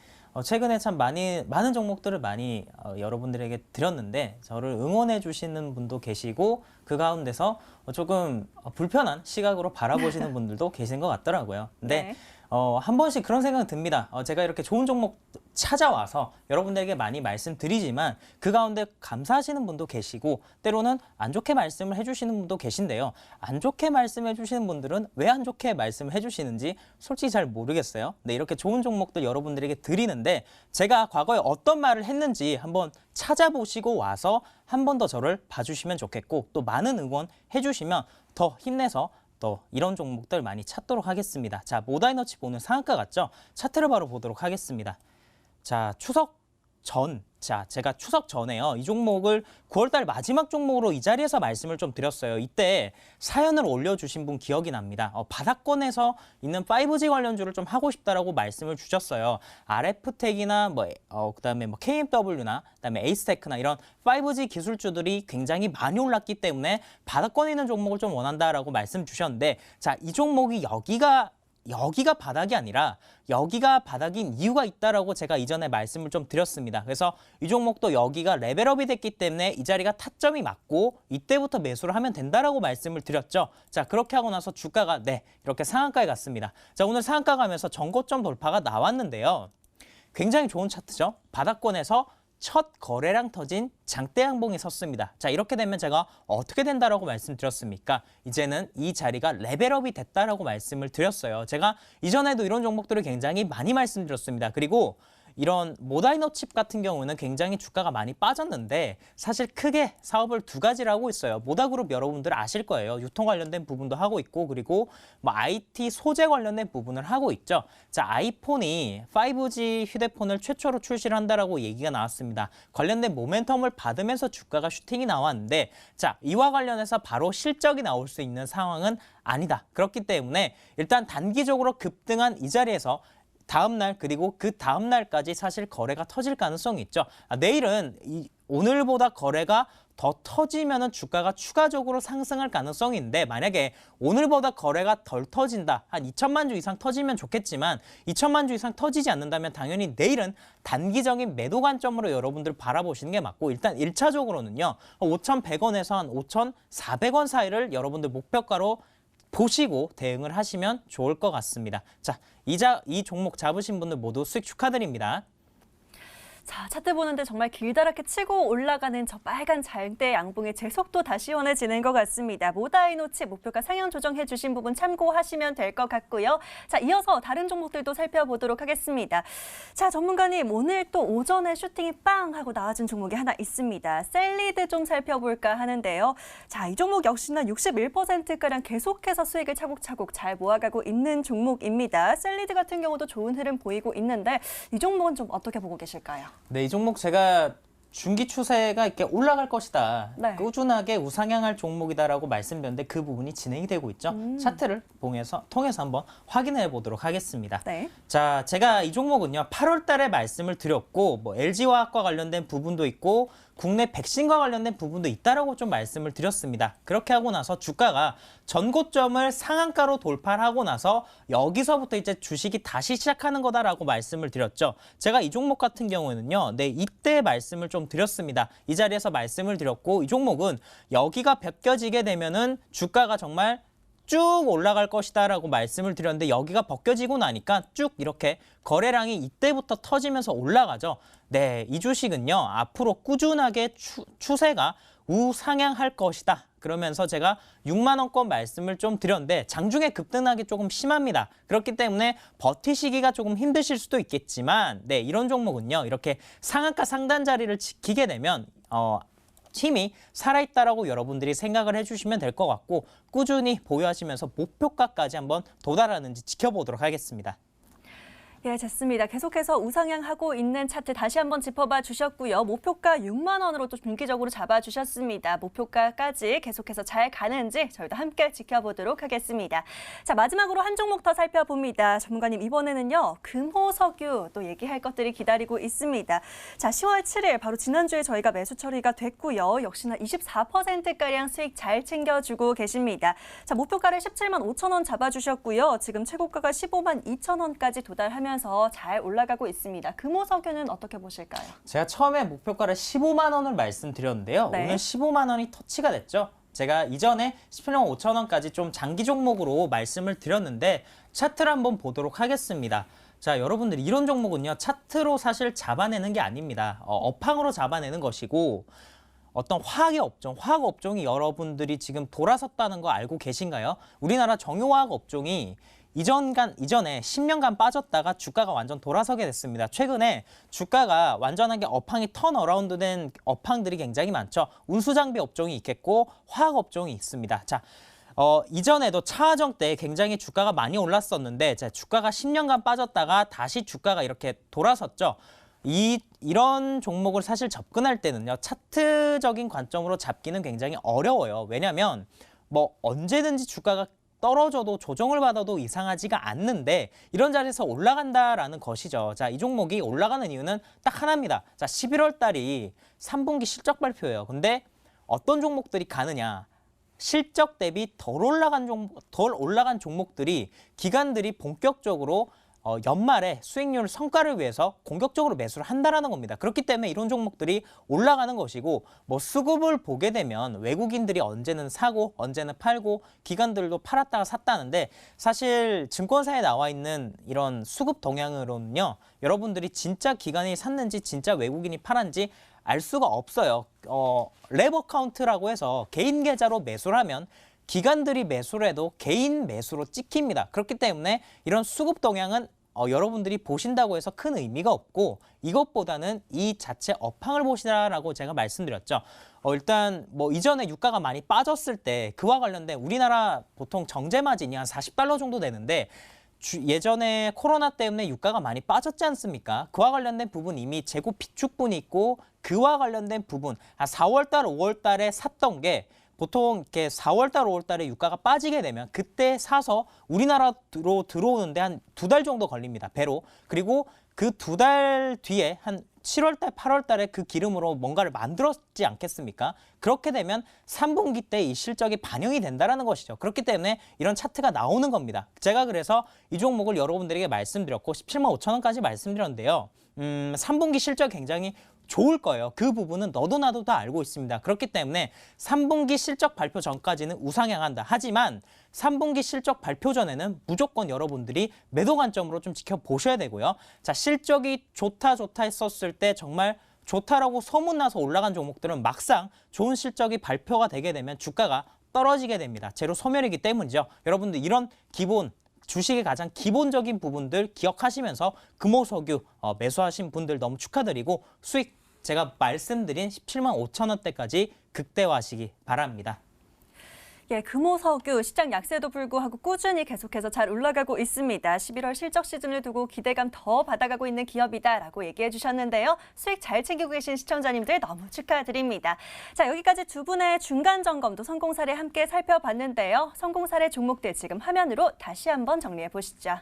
최근에 참 많은 종목들을 많이 여러분들에게 드렸는데 저를 응원해 주시는 분도 계시고 그 가운데서 조금 불편한 시각으로 바라보시는 분들도 계신 것 같더라고요. 근데 네. 한 번씩 그런 생각이 듭니다. 제가 이렇게 좋은 종목 찾아와서 여러분들에게 많이 말씀드리지만 그 가운데 감사하시는 분도 계시고 때로는 안 좋게 말씀을 해주시는 분도 계신데요. 안 좋게 말씀해 주시는 분들은 왜 안 좋게 말씀을 해주시는지 솔직히 잘 모르겠어요. 네, 이렇게 좋은 종목들 여러분들에게 드리는데 제가 과거에 어떤 말을 했는지 한번 찾아보시고 와서 한 번 더 저를 봐주시면 좋겠고 또 많은 응원 해주시면 더 힘내서 또 이런 종목들 많이 찾도록 하겠습니다. 자, 모다이너칩 오늘 상한가 같죠? 차트를 바로 보도록 하겠습니다. 자, 제가 추석 전에요. 이 종목을 9월달 마지막 종목으로 이 자리에서 말씀을 좀 드렸어요. 이때 사연을 올려주신 분 기억이 납니다. 바닥권에서 있는 5G 관련주를 좀 하고 싶다라고 말씀을 주셨어요. RF텍이나 그다음에 KMW나 그다음에 에이스테크나 이런 5G 기술주들이 굉장히 많이 올랐기 때문에 바닥권에 있는 종목을 좀 원한다라고 말씀 주셨는데 자, 이 종목이 여기가 바닥이 아니라 여기가 바닥인 이유가 있다라고 제가 이전에 말씀을 좀 드렸습니다. 그래서 이 종목도 여기가 레벨업이 됐기 때문에 이 자리가 타점이 맞고 이때부터 매수를 하면 된다라고 말씀을 드렸죠. 자, 그렇게 하고 나서 주가가 이렇게 상한가에 갔습니다. 자, 오늘 상한가 가면서 전고점 돌파가 나왔는데요. 굉장히 좋은 차트죠. 바닥권에서 첫 거래량 터진 장대 양봉이 섰습니다. 자, 이렇게 되면 제가 어떻게 된다라고 말씀드렸습니까? 이제는 이 자리가 레벨업이 됐다라고 말씀을 드렸어요. 제가 이전에도 이런 종목들을 굉장히 많이 말씀드렸습니다. 그리고 이런 모다이노 칩 같은 경우는 굉장히 주가가 많이 빠졌는데 사실 크게 사업을 두 가지를 하고 있어요. 모다그룹 여러분들 아실 거예요. 유통 관련된 부분도 하고 있고 그리고 뭐 IT 소재 관련된 부분을 하고 있죠. 자, 아이폰이 5G 휴대폰을 최초로 출시를 한다라고 얘기가 나왔습니다. 관련된 모멘텀을 받으면서 주가가 슈팅이 나왔는데 자, 이와 관련해서 바로 실적이 나올 수 있는 상황은 아니다. 그렇기 때문에 일단 단기적으로 급등한 이 자리에서 다음 날 그리고 그 다음 날까지 사실 거래가 터질 가능성이 있죠. 내일은 오늘보다 거래가 더 터지면은 주가가 추가적으로 상승할 가능성이 있는데 만약에 오늘보다 거래가 덜 터진다. 한 2천만 주 이상 터지면 좋겠지만 2천만 주 이상 터지지 않는다면 당연히 내일은 단기적인 매도 관점으로 여러분들 바라보시는 게 맞고 일단 1차적으로는요. 5,100원에서 한 5,400원 사이를 여러분들 목표가로 보시고 대응을 하시면 좋을 것 같습니다. 자, 이 종목 잡으신 분들 모두 수익 축하드립니다. 자, 차트 보는데 정말 길다랗게 치고 올라가는 저 빨간 장대 양봉의 제속도 다시 시원해지는 것 같습니다. 모다이노치 목표가 상향 조정해 주신 부분 참고하시면 될 것 같고요. 자, 이어서 다른 종목들도 살펴보도록 하겠습니다. 자, 전문가님 오늘 또 오전에 슈팅이 빵 하고 나와준 종목이 하나 있습니다. 셀리드 좀 살펴볼까 하는데요. 자, 이 종목 역시나 61%가량 계속해서 수익을 차곡차곡 잘 모아가고 있는 종목입니다. 셀리드 같은 경우도 좋은 흐름 보이고 있는데 이 종목은 좀 어떻게 보고 계실까요? 네, 이 종목 제가 중기 추세가 이렇게 올라갈 것이다. 네. 꾸준하게 우상향할 종목이다라고 말씀드렸는데 그 부분이 진행이 되고 있죠. 차트를 통해서 한번 확인해 보도록 하겠습니다. 네. 자, 제가 이 종목은요. 8월 달에 말씀을 드렸고 뭐 LG화학과 관련된 부분도 있고 국내 백신과 관련된 부분도 있다라고 좀 말씀을 드렸습니다. 그렇게 하고 나서 주가가 전고점을 상한가로 돌파를 하고 나서 여기서부터 이제 주식이 다시 시작하는 거다라고 말씀을 드렸죠. 제가 이 종목 같은 경우는요. 네, 이때 말씀을 좀 드렸습니다. 이 자리에서 말씀을 드렸고 이 종목은 여기가 벗겨지게 되면은 주가가 정말 쭉 올라갈 것이다라고 말씀을 드렸는데 여기가 벗겨지고 나니까 쭉 이렇게 거래량이 이때부터 터지면서 올라가죠. 네, 이 주식은요. 앞으로 꾸준하게 추세가 우상향할 것이다. 그러면서 제가 6만 원권 말씀을 좀 드렸는데 장중에 급등하기 조금 심합니다. 그렇기 때문에 버티시기가 조금 힘드실 수도 있겠지만 네, 이런 종목은요. 이렇게 상한가 상단 자리를 지키게 되면 힘이 살아있다라고 여러분들이 생각을 해주시면 될 것 같고 꾸준히 보유하시면서 목표가까지 한번 도달하는지 지켜보도록 하겠습니다. 예, 좋습니다. 계속해서 우상향하고 있는 차트 다시 한번 짚어봐 주셨고요. 목표가 6만 원으로 또 중기적으로 잡아주셨습니다. 목표가까지 계속해서 잘 가는지 저희도 함께 지켜보도록 하겠습니다. 자, 마지막으로 한 종목 더 살펴봅니다. 전문가님, 이번에는요. 금호석유 또 얘기할 것들이 기다리고 있습니다. 자, 10월 7일 바로 지난주에 저희가 매수 처리가 됐고요. 역시나 24%가량 수익 잘 챙겨주고 계십니다. 자, 목표가를 17만 5천 원 잡아주셨고요. 지금 최고가가 15만 2천 원까지 도달하면서 잘 올라가고 있습니다. 금호석유는 어떻게 보실까요? 제가 처음에 목표가를 15만 원을 말씀드렸는데요. 네. 오늘 15만 원이 터치가 됐죠. 제가 이전에 17만 5천 원까지 좀 장기 종목으로 말씀을 드렸는데 차트를 한번 보도록 하겠습니다. 자, 여러분들 이런 종목은요. 차트로 사실 잡아내는 게 아닙니다. 업황으로 잡아내는 것이고 어떤 화학 업종이 여러분들이 지금 돌아섰다는 거 알고 계신가요? 우리나라 정유화학 업종이 이전에 10년간 빠졌다가 주가가 완전 돌아서게 됐습니다. 최근에 주가가 완전하게 업황이 턴어라운드 된 업황들이 굉장히 많죠. 운수장비 업종이 있겠고 화학 업종이 있습니다. 자, 이전에도 차화정 때 굉장히 주가가 많이 올랐었는데 주가가 10년간 빠졌다가 다시 주가가 이렇게 돌아섰죠. 이런 종목을 사실 접근할 때는요. 차트적인 관점으로 잡기는 굉장히 어려워요. 왜냐하면 뭐 언제든지 주가가 떨어져도 조정을 받아도 이상하지가 않는데 이런 자리에서 올라간다라는 것이죠. 자, 이 종목이 올라가는 이유는 딱 하나입니다. 자, 11월 달이 3분기 실적 발표예요. 근데 어떤 종목들이 가느냐? 실적 대비 덜 올라간 종목들이 기관들이 본격적으로 연말에 수익률 성과를 위해서 공격적으로 매수를 한다라는 겁니다. 그렇기 때문에 이런 종목들이 올라가는 것이고 뭐 수급을 보게 되면 외국인들이 언제는 사고 언제는 팔고 기관들도 팔았다가 샀다는데 사실 증권사에 나와 있는 이런 수급 동향으로는요. 여러분들이 진짜 기관이 샀는지 진짜 외국인이 팔았는지 알 수가 없어요. 랩 어카운트라고 해서 개인 계좌로 매수를 하면 기관들이 매수를 해도 개인 매수로 찍힙니다. 그렇기 때문에 이런 수급 동향은 여러분들이 보신다고 해서 큰 의미가 없고 이것보다는 이 자체 업황을 보시라라고 제가 말씀드렸죠. 일단 뭐 이전에 유가가 많이 빠졌을 때 그와 관련된 우리나라 보통 정제 마진이 한 $40 정도 되는데 예전에 코로나 때문에 유가가 많이 빠졌지 않습니까? 그와 관련된 부분 이미 재고 비축분이 있고 그와 관련된 부분 한 4월달, 5월달에 샀던 게 보통 이렇게 4월달, 5월달에 유가가 빠지게 되면 그때 사서 우리나라로 들어오는데 한 2달 정도 걸립니다. 배로. 그리고 그 2달 뒤에 한 7월달, 8월달에 그 기름으로 뭔가를 만들었지 않겠습니까? 그렇게 되면 3분기 때 이 실적이 반영이 된다는 것이죠. 그렇기 때문에 이런 차트가 나오는 겁니다. 제가 그래서 이 종목을 여러분들에게 말씀드렸고 17만 5천 원까지 말씀드렸는데요. 3분기 실적 굉장히 좋을 거예요. 그 부분은 너도 나도 다 알고 있습니다. 그렇기 때문에 3분기 실적 발표 전까지는 우상향한다. 하지만 3분기 실적 발표 전에는 무조건 여러분들이 매도 관점으로 좀 지켜보셔야 되고요. 자, 실적이 좋다 했었을 때 정말 좋다라고 소문나서 올라간 종목들은 막상 좋은 실적이 발표가 되게 되면 주가가 떨어지게 됩니다. 재료 소멸이기 때문이죠. 여러분들 이런 기본 주식의 가장 기본적인 부분들 기억하시면서 금호석유 매수하신 분들 너무 축하드리고 수익 제가 말씀드린 17만 5천 원대까지 극대화하시기 바랍니다. 예, 금호석유 시장 약세에도 불구하고 꾸준히 계속해서 잘 올라가고 있습니다. 11월 실적 시즌을 두고 기대감 더 받아가고 있는 기업이다라고 얘기해 주셨는데요. 수익 잘 챙기고 계신 시청자님들 너무 축하드립니다. 자, 여기까지 두 분의 중간 점검도 성공 사례 함께 살펴봤는데요. 성공 사례 종목들 지금 화면으로 다시 한번 정리해 보시죠.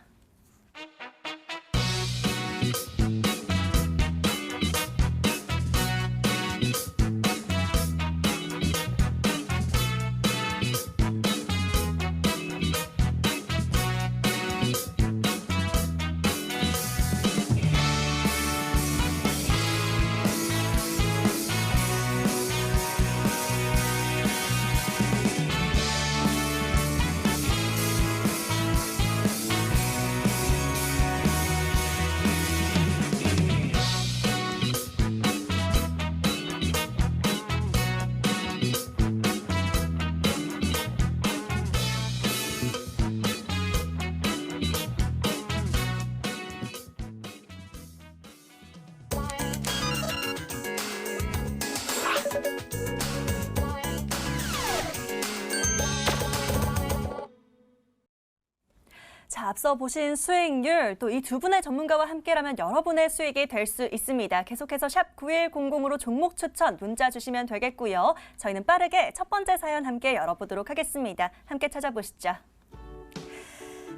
자, 앞서 보신 수익률, 또 이 두 분의 전문가와 함께라면 여러분의 수익이 될 수 있습니다. 계속해서 샵 9100으로 종목 추천 문자 주시면 되겠고요. 저희는 빠르게 첫 번째 사연 함께 열어보도록 하겠습니다. 함께 찾아보시죠.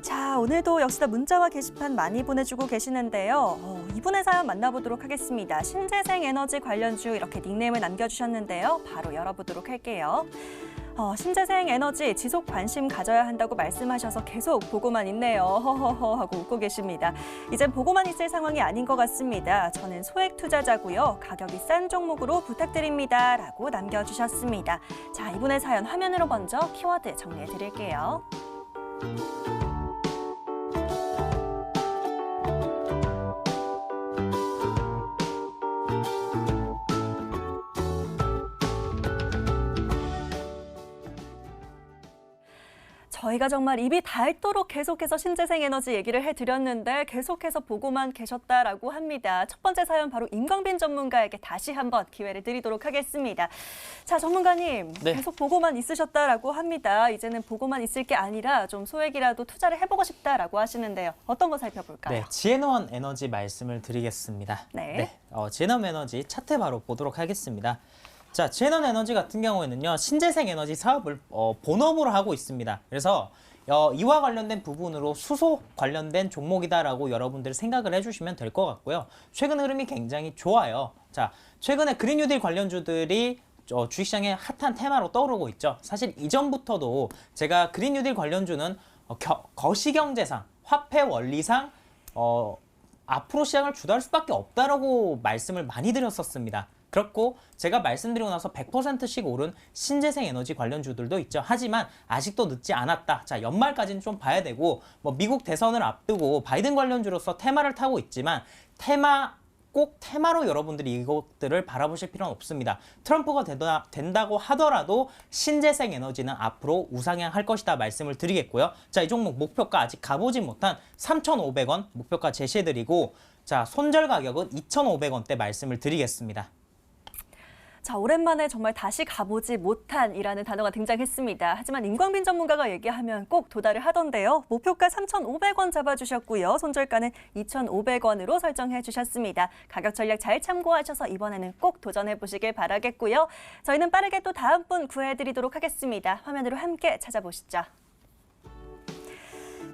자, 오늘도 역시나 문자와 게시판 많이 보내주고 계시는데요. 이분의 사연 만나보도록 하겠습니다. 신재생 에너지 관련주 이렇게 닉네임을 남겨주셨는데요. 바로 열어보도록 할게요. 신재생 에너지 지속 관심 가져야 한다고 말씀하셔서 계속 보고만 있네요. 허허허 하고 웃고 계십니다. 이젠 보고만 있을 상황이 아닌 것 같습니다. 저는 소액 투자자고요. 가격이 싼 종목으로 부탁드립니다. 라고 남겨주셨습니다. 자, 이분의 사연 화면으로 먼저 키워드 정리해 드릴게요. 저희가 정말 입이 닳도록 계속해서 신재생 에너지 얘기를 해드렸는데 계속해서 보고만 계셨다라고 합니다. 첫 번째 사연 바로 임광빈 전문가에게 다시 한번 기회를 드리도록 하겠습니다. 자, 전문가님 네. 계속 보고만 있으셨다라고 합니다. 이제는 보고만 있을 게 아니라 좀 소액이라도 투자를 해보고 싶다라고 하시는데요. 어떤 거 살펴볼까요? 네, 지에너원 에너지 말씀을 드리겠습니다. 네. 지에너원 에너지 차트 바로 보도록 하겠습니다. 자, 지에너원 에너지 같은 경우에는요, 신재생 에너지 사업을 본업으로 하고 있습니다. 그래서 이와 관련된 부분으로 수소 관련된 종목이다라고 여러분들 생각을 해주시면 될 것 같고요. 최근 흐름이 굉장히 좋아요. 자, 최근에 그린 뉴딜 관련주들이 주식시장의 핫한 테마로 떠오르고 있죠. 사실 이전부터도 제가 그린 뉴딜 관련주는 거시경제상, 화폐 원리상 앞으로 시장을 주도할 수밖에 없다라고 말씀을 많이 드렸었습니다. 그렇고 제가 말씀드리고 나서 100%씩 오른 신재생 에너지 관련주들도 있죠. 하지만 아직도 늦지 않았다. 자, 연말까지는 좀 봐야 되고 미국 대선을 앞두고 바이든 관련주로서 테마를 타고 있지만 테마 꼭 테마로 여러분들이 이것들을 바라보실 필요는 없습니다. 트럼프가 된다고 하더라도 신재생 에너지는 앞으로 우상향할 것이다 말씀을 드리겠고요. 자, 이 종목 목표가 아직 가보지 못한 3,500원 목표가 제시해드리고 자, 손절 가격은 2,500원대 말씀을 드리겠습니다. 자, 오랜만에 정말 다시 가보지 못한이라는 단어가 등장했습니다. 하지만 임광빈 전문가가 얘기하면 꼭 도달을 하던데요. 목표가 3,500원 잡아주셨고요. 손절가는 2,500원으로 설정해 주셨습니다. 가격 전략 잘 참고하셔서 이번에는 꼭 도전해 보시길 바라겠고요. 저희는 빠르게 또 다음 분 구해드리도록 하겠습니다. 화면으로 함께 찾아보시죠.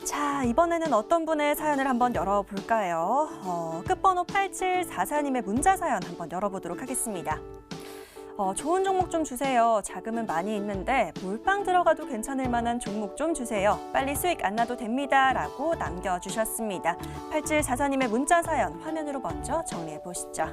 자, 이번에는 어떤 분의 사연을 한번 열어볼까요? 끝번호 8744님의 문자 사연 한번 열어보도록 하겠습니다. 좋은 종목 좀 주세요. 자금은 많이 있는데 몰빵 들어가도 괜찮을 만한 종목 좀 주세요. 빨리 수익 안 나도 됩니다. 라고 남겨주셨습니다. 8744님의 문자 사연 화면으로 먼저 정리해 보시죠.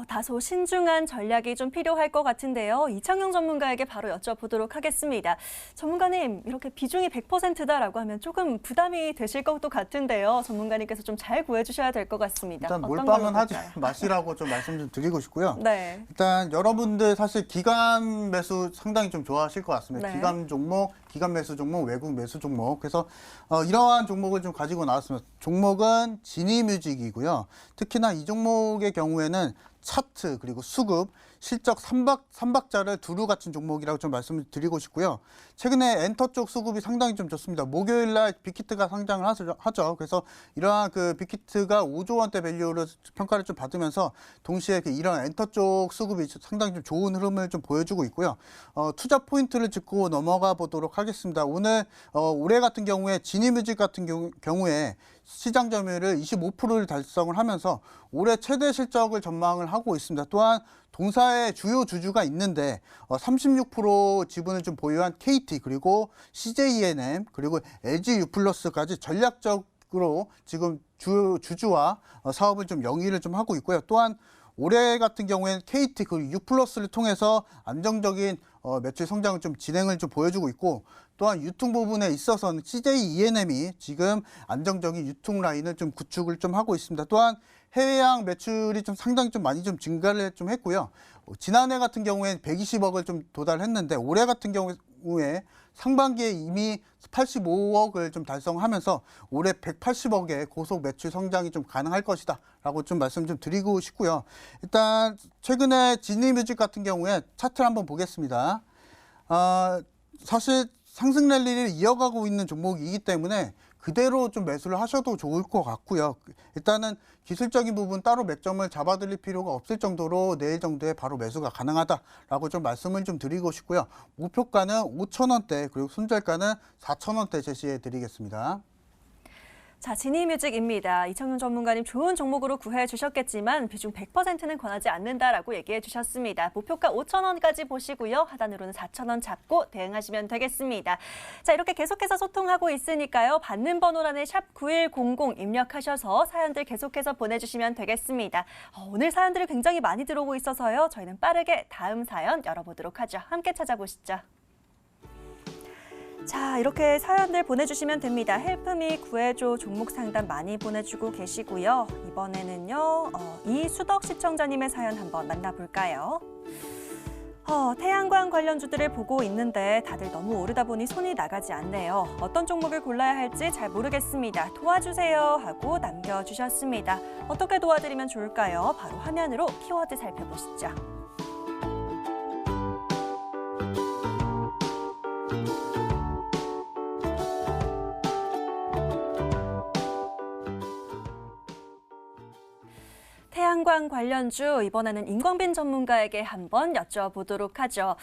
다소 신중한 전략이 좀 필요할 것 같은데요. 이창용 전문가에게 바로 여쭤보도록 하겠습니다. 전문가님, 이렇게 비중이 100%다라고 하면 조금 부담이 되실 것도 같은데요. 전문가님께서 좀 잘 구해주셔야 될 것 같습니다. 일단 어떤 몰빵은 걸로 하지 볼까요? 마시라고 좀 말씀 좀 드리고 싶고요. 네. 일단 여러분들 사실 기간 매수 상당히 좀 좋아하실 것 같습니다. 네. 기간 종목, 기간 매수 종목, 외국 매수 종목. 그래서 이러한 종목을 좀 가지고 나왔습니다. 종목은 지니뮤직이고요. 특히나 이 종목의 경우에는 차트 그리고 수급, 실적 삼박자를 두루 갖춘 종목이라고 좀 말씀을 드리고 싶고요. 최근에 엔터 쪽 수급이 상당히 좀 좋습니다. 목요일 날 빅히트가 상장을 하죠. 그래서 이러한 그 빅히트가 5조 원대 밸류로 평가를 좀 받으면서 동시에 이런 엔터 쪽 수급이 상당히 좀 좋은 흐름을 좀 보여주고 있고요. 투자 포인트를 짚고 넘어가 보도록 하겠습니다. 오늘 올해 같은 경우에 지니뮤직 같은 경우에 시장 점유율을 25%를 달성을 하면서 올해 최대 실적을 전망을 하고 있습니다. 또한 동사의 주요 주주가 있는데 36% 지분을 좀 보유한 KT 그리고 CJENM 그리고 LG유플러스까지 전략적으로 지금 주주와 사업을 좀 영위를 좀 하고 있고요. 또한 올해 같은 경우에는 KT 그리고 유플러스를 통해서 안정적인 매출 성장을 좀 진행을 좀 보여주고 있고 또한 유통 부분에 있어서는 CJENM이 지금 안정적인 유통 라인을 좀 구축을 좀 하고 있습니다. 또한 해외양 매출이 좀 상당히 좀 많이 좀 증가를 좀 했고요. 지난해 같은 경우에는 120억을 좀 도달했는데 올해 같은 경우에 상반기에 이미 85억을 좀 달성하면서 올해 180억의 고속 매출 성장이 좀 가능할 것이다 라고 좀 말씀 좀 드리고 싶고요. 일단 최근에 지니뮤직 같은 경우에 차트를 한번 보겠습니다. 사실 상승 랠리를 이어가고 있는 종목이기 때문에 그대로 좀 매수를 하셔도 좋을 것 같고요. 일단은 기술적인 부분 따로 몇 점을 잡아드릴 필요가 없을 정도로 내일 정도에 바로 매수가 가능하다라고 좀 말씀을 좀 드리고 싶고요. 목표가는 5,000원대 그리고 손절가는 4,000원대 제시해 드리겠습니다. 자, 지니뮤직입니다. 이창용 전문가님 좋은 종목으로 구해 주셨겠지만 비중 100%는 권하지 않는다라고 얘기해 주셨습니다. 목표가 5,000원까지 보시고요. 하단으로는 4,000원 잡고 대응하시면 되겠습니다. 자, 이렇게 계속해서 소통하고 있으니까요. 받는 번호란에 샵 9100 입력하셔서 사연들 계속해서 보내주시면 되겠습니다. 오늘 사연들이 굉장히 많이 들어오고 있어서요. 저희는 빠르게 다음 사연 열어보도록 하죠. 함께 찾아보시죠. 자, 이렇게 사연들 보내주시면 됩니다. 헬프미 구해줘 종목 상담 많이 보내주고 계시고요. 이번에는요, 이수덕 시청자님의 사연 한번 만나볼까요? 태양광 관련주들을 보고 있는데 다들 너무 오르다 보니 손이 나가지 않네요. 어떤 종목을 골라야 할지 잘 모르겠습니다. 도와주세요 하고 남겨주셨습니다. 어떻게 도와드리면 좋을까요? 바로 화면으로 키워드 살펴보시죠. 태양광 관련주 이번에는 임광빈 전문가에게 한번 여쭤보도록 하죠.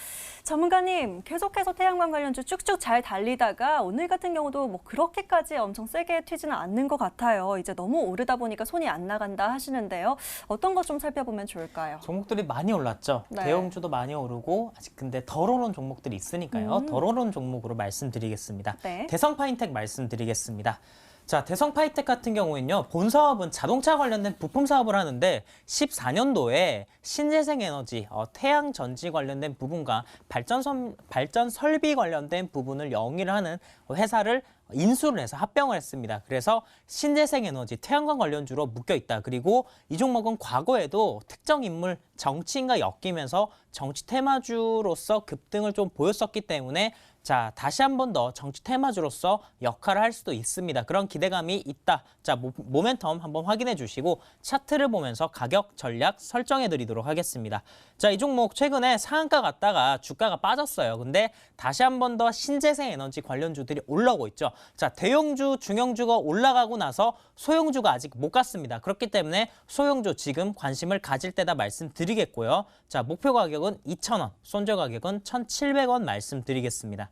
전문가님, 계속해서 태양광 관련주 쭉쭉 잘 달리다가 오늘 같은 경우도 뭐 그렇게까지 엄청 세게 튀지는 않는 것 같아요. 이제 너무 오르다 보니까 손이 안 나간다 하시는데요. 어떤 것 좀 살펴보면 좋을까요? 종목들이 많이 올랐죠. 네. 대형주도 많이 오르고 아직 근데 덜 오른 종목들이 있으니까요. 덜 오른 종목으로 말씀드리겠습니다. 네. 대성 파인텍 말씀드리겠습니다. 자, 대성파이텍 같은 경우에는요, 본 사업은 자동차 관련된 부품 사업을 하는데 14년도에 신재생 에너지, 태양 전지 관련된 부분과 발전 설비 관련된 부분을 영위를 하는 회사를 인수를 해서 합병을 했습니다. 그래서 신재생 에너지, 태양광 관련주로 묶여 있다. 그리고 이 종목은 과거에도 특정 인물, 정치인과 엮이면서 정치 테마주로서 급등을 좀 보였었기 때문에 자, 다시 한 번 더 정치 테마주로서 역할을 할 수도 있습니다. 그런 기대감이 있다. 자, 모멘텀 한번 확인해 주시고 차트를 보면서 가격 전략 설정해 드리도록 하겠습니다. 자, 이 종목 최근에 상한가 갔다가 주가가 빠졌어요. 근데 다시 한 번 더 신재생 에너지 관련주들이 올라오고 있죠. 자, 대형주, 중형주가 올라가고 나서 소형주가 아직 못 갔습니다. 그렇기 때문에 소형주 지금 관심을 가질 때다 말씀드리겠고요. 자, 목표 가격은 2,000원, 손절 가격은 1,700원 말씀드리겠습니다.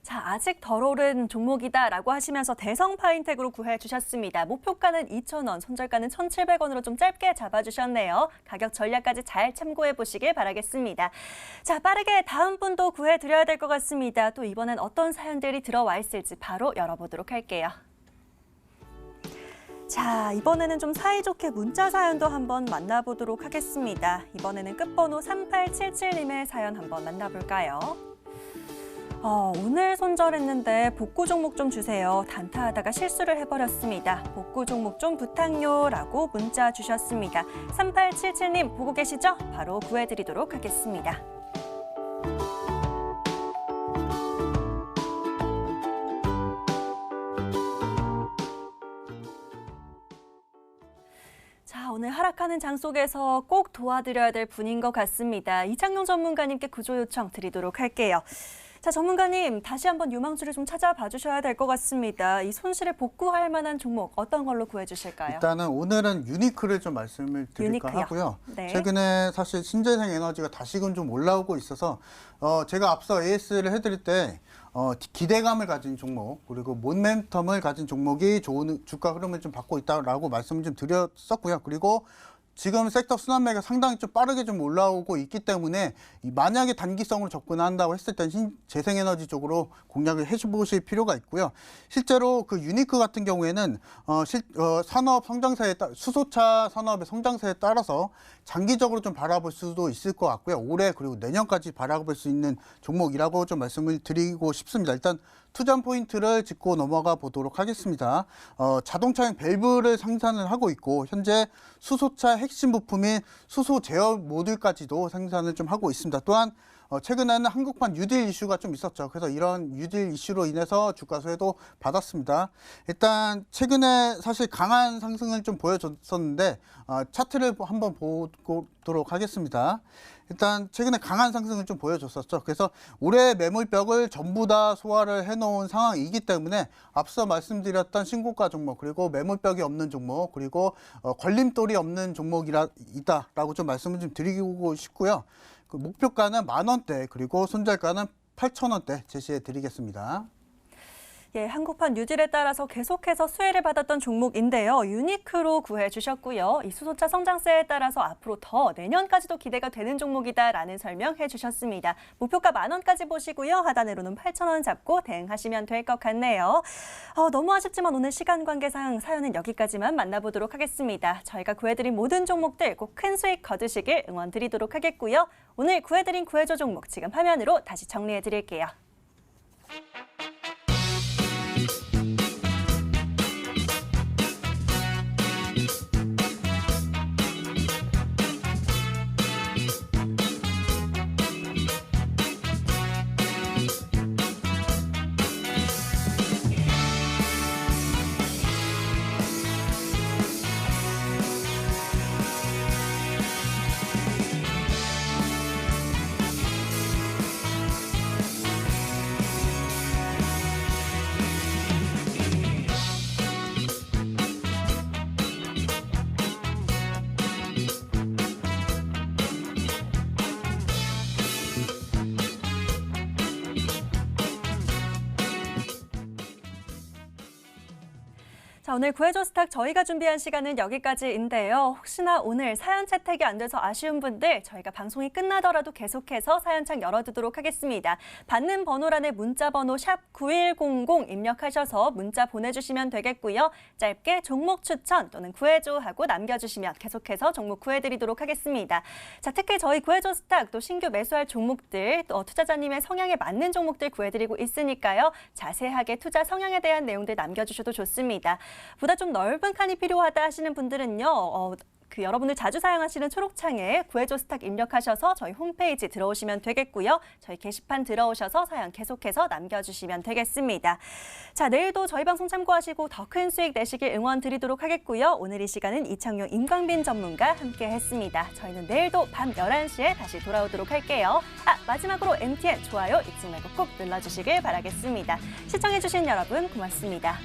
자, 아직 덜 오른 종목이다라고 하시면서 대성파인텍으로 구해 주셨습니다. 목표가는 2,000원, 손절가는 1,700원으로 좀 짧게 잡아주셨네요. 가격 전략까지 잘 참고해 보시길 바라겠습니다. 자, 빠르게 다음 분도 구해 드려야 될 것 같습니다. 또 이번엔 어떤 사연들이 들어와 있을지 바로 열어보도록 할게요. 자, 이번에는 좀 사이좋게 문자 사연도 한번 만나보도록 하겠습니다. 이번에는 끝번호 3877님의 사연 한번 만나볼까요? 오늘 손절했는데 복구 종목 좀 주세요. 단타하다가 실수를 해버렸습니다. 복구 종목 좀 부탁요 라고 문자 주셨습니다. 3877님 보고 계시죠? 바로 구해드리도록 하겠습니다. 자, 오늘 하락하는 장 속에서 꼭 도와드려야 될 분인 것 같습니다. 이창용 전문가님께 구조 요청 드리도록 할게요. 자, 전문가님 다시 한번 유망주를 좀 찾아봐 주셔야 될 것 같습니다. 이 손실을 복구할 만한 종목 어떤 걸로 구해주실까요? 일단은 오늘은 유니크를 좀 말씀을 드릴까 유니크요? 하고요. 네. 최근에 사실 신재생 에너지가 다시금 좀 올라오고 있어서 제가 앞서 AS를 해드릴 때 기대감을 가진 종목 그리고 모멘텀을 가진 종목이 좋은 주가 흐름을 좀 받고 있다라고 말씀을 좀 드렸었고요. 그리고 지금 섹터 순환매가 상당히 좀 빠르게 좀 올라오고 있기 때문에 만약에 단기성으로 접근한다고 했을 땐 재생에너지 쪽으로 공략을 해보실 필요가 있고요. 실제로 그 유니크 같은 경우에는 산업 성장세에 수소차 산업의 성장세에 따라서 장기적으로 좀 바라볼 수도 있을 것 같고요. 올해 그리고 내년까지 바라볼 수 있는 종목이라고 좀 말씀을 드리고 싶습니다. 일단 투자 포인트를 짚고 넘어가 보도록 하겠습니다. 자동차용 밸브를 생산을 하고 있고 현재 수소차 핵심 부품인 수소 제어 모듈까지도 생산을 좀 하고 있습니다. 또한 최근에는 한국판 뉴딜 이슈가 좀 있었죠. 그래서 이런 뉴딜 이슈로 인해서 주가 수혜도 받았습니다. 일단 최근에 사실 강한 상승을 좀 보여줬었는데 차트를 한번 보도록 하겠습니다. 일단 최근에 강한 상승을 좀 보여줬었죠. 그래서 올해 매물벽을 전부 다 소화를 해놓은 상황이기 때문에 앞서 말씀드렸던 신고가 종목 그리고 매물벽이 없는 종목 그리고 걸림돌이 없는 종목이다라고 좀 말씀을 좀 드리고 싶고요. 그 목표가는 10,000원대 그리고 손절가는 8,000원대 제시해 드리겠습니다. 예, 한국판 뉴딜에 따라서 계속해서 수혜를 받았던 종목인데요. 유니크로 구해 주셨고요. 이 수소차 성장세에 따라서 앞으로 더 내년까지도 기대가 되는 종목이다라는 설명해 주셨습니다. 목표가 10,000원까지 보시고요. 하단으로는 8,000원 잡고 대응하시면 될 것 같네요. 너무 아쉽지만 오늘 시간 관계상 사연은 여기까지만 만나보도록 하겠습니다. 저희가 구해드린 모든 종목들 꼭 큰 수익 거두시길 응원드리도록 하겠고요. 오늘 구해드린 구해줘 종목 지금 화면으로 다시 정리해 드릴게요. 자, 오늘 구해줘 스탁 저희가 준비한 시간은 여기까지인데요. 혹시나 오늘 사연 채택이 안 돼서 아쉬운 분들 저희가 방송이 끝나더라도 계속해서 사연창 열어두도록 하겠습니다. 받는 번호란에 문자 번호 샵 9100 입력하셔서 문자 보내주시면 되겠고요. 짧게 종목 추천 또는 구해줘 하고 남겨주시면 계속해서 종목 구해드리도록 하겠습니다. 자, 특히 저희 구해줘 스탁 또 신규 매수할 종목들 또 투자자님의 성향에 맞는 종목들 구해드리고 있으니까요. 자세하게 투자 성향에 대한 내용들 남겨주셔도 좋습니다. 보다 좀 넓은 칸이 필요하다 하시는 분들은요. 여러분들 자주 사용하시는 초록창에 구해줘 스탁 입력하셔서 저희 홈페이지 들어오시면 되겠고요. 저희 게시판 들어오셔서 사연 계속해서 남겨주시면 되겠습니다. 자, 내일도 저희 방송 참고하시고 더 큰 수익 내시길 응원 드리도록 하겠고요. 오늘 이 시간은 이창용, 임광빈 전문가 함께 했습니다. 저희는 내일도 밤 11시에 다시 돌아오도록 할게요. 마지막으로 MTN 좋아요 잊지 말고 꼭 눌러주시길 바라겠습니다. 시청해주신 여러분 고맙습니다.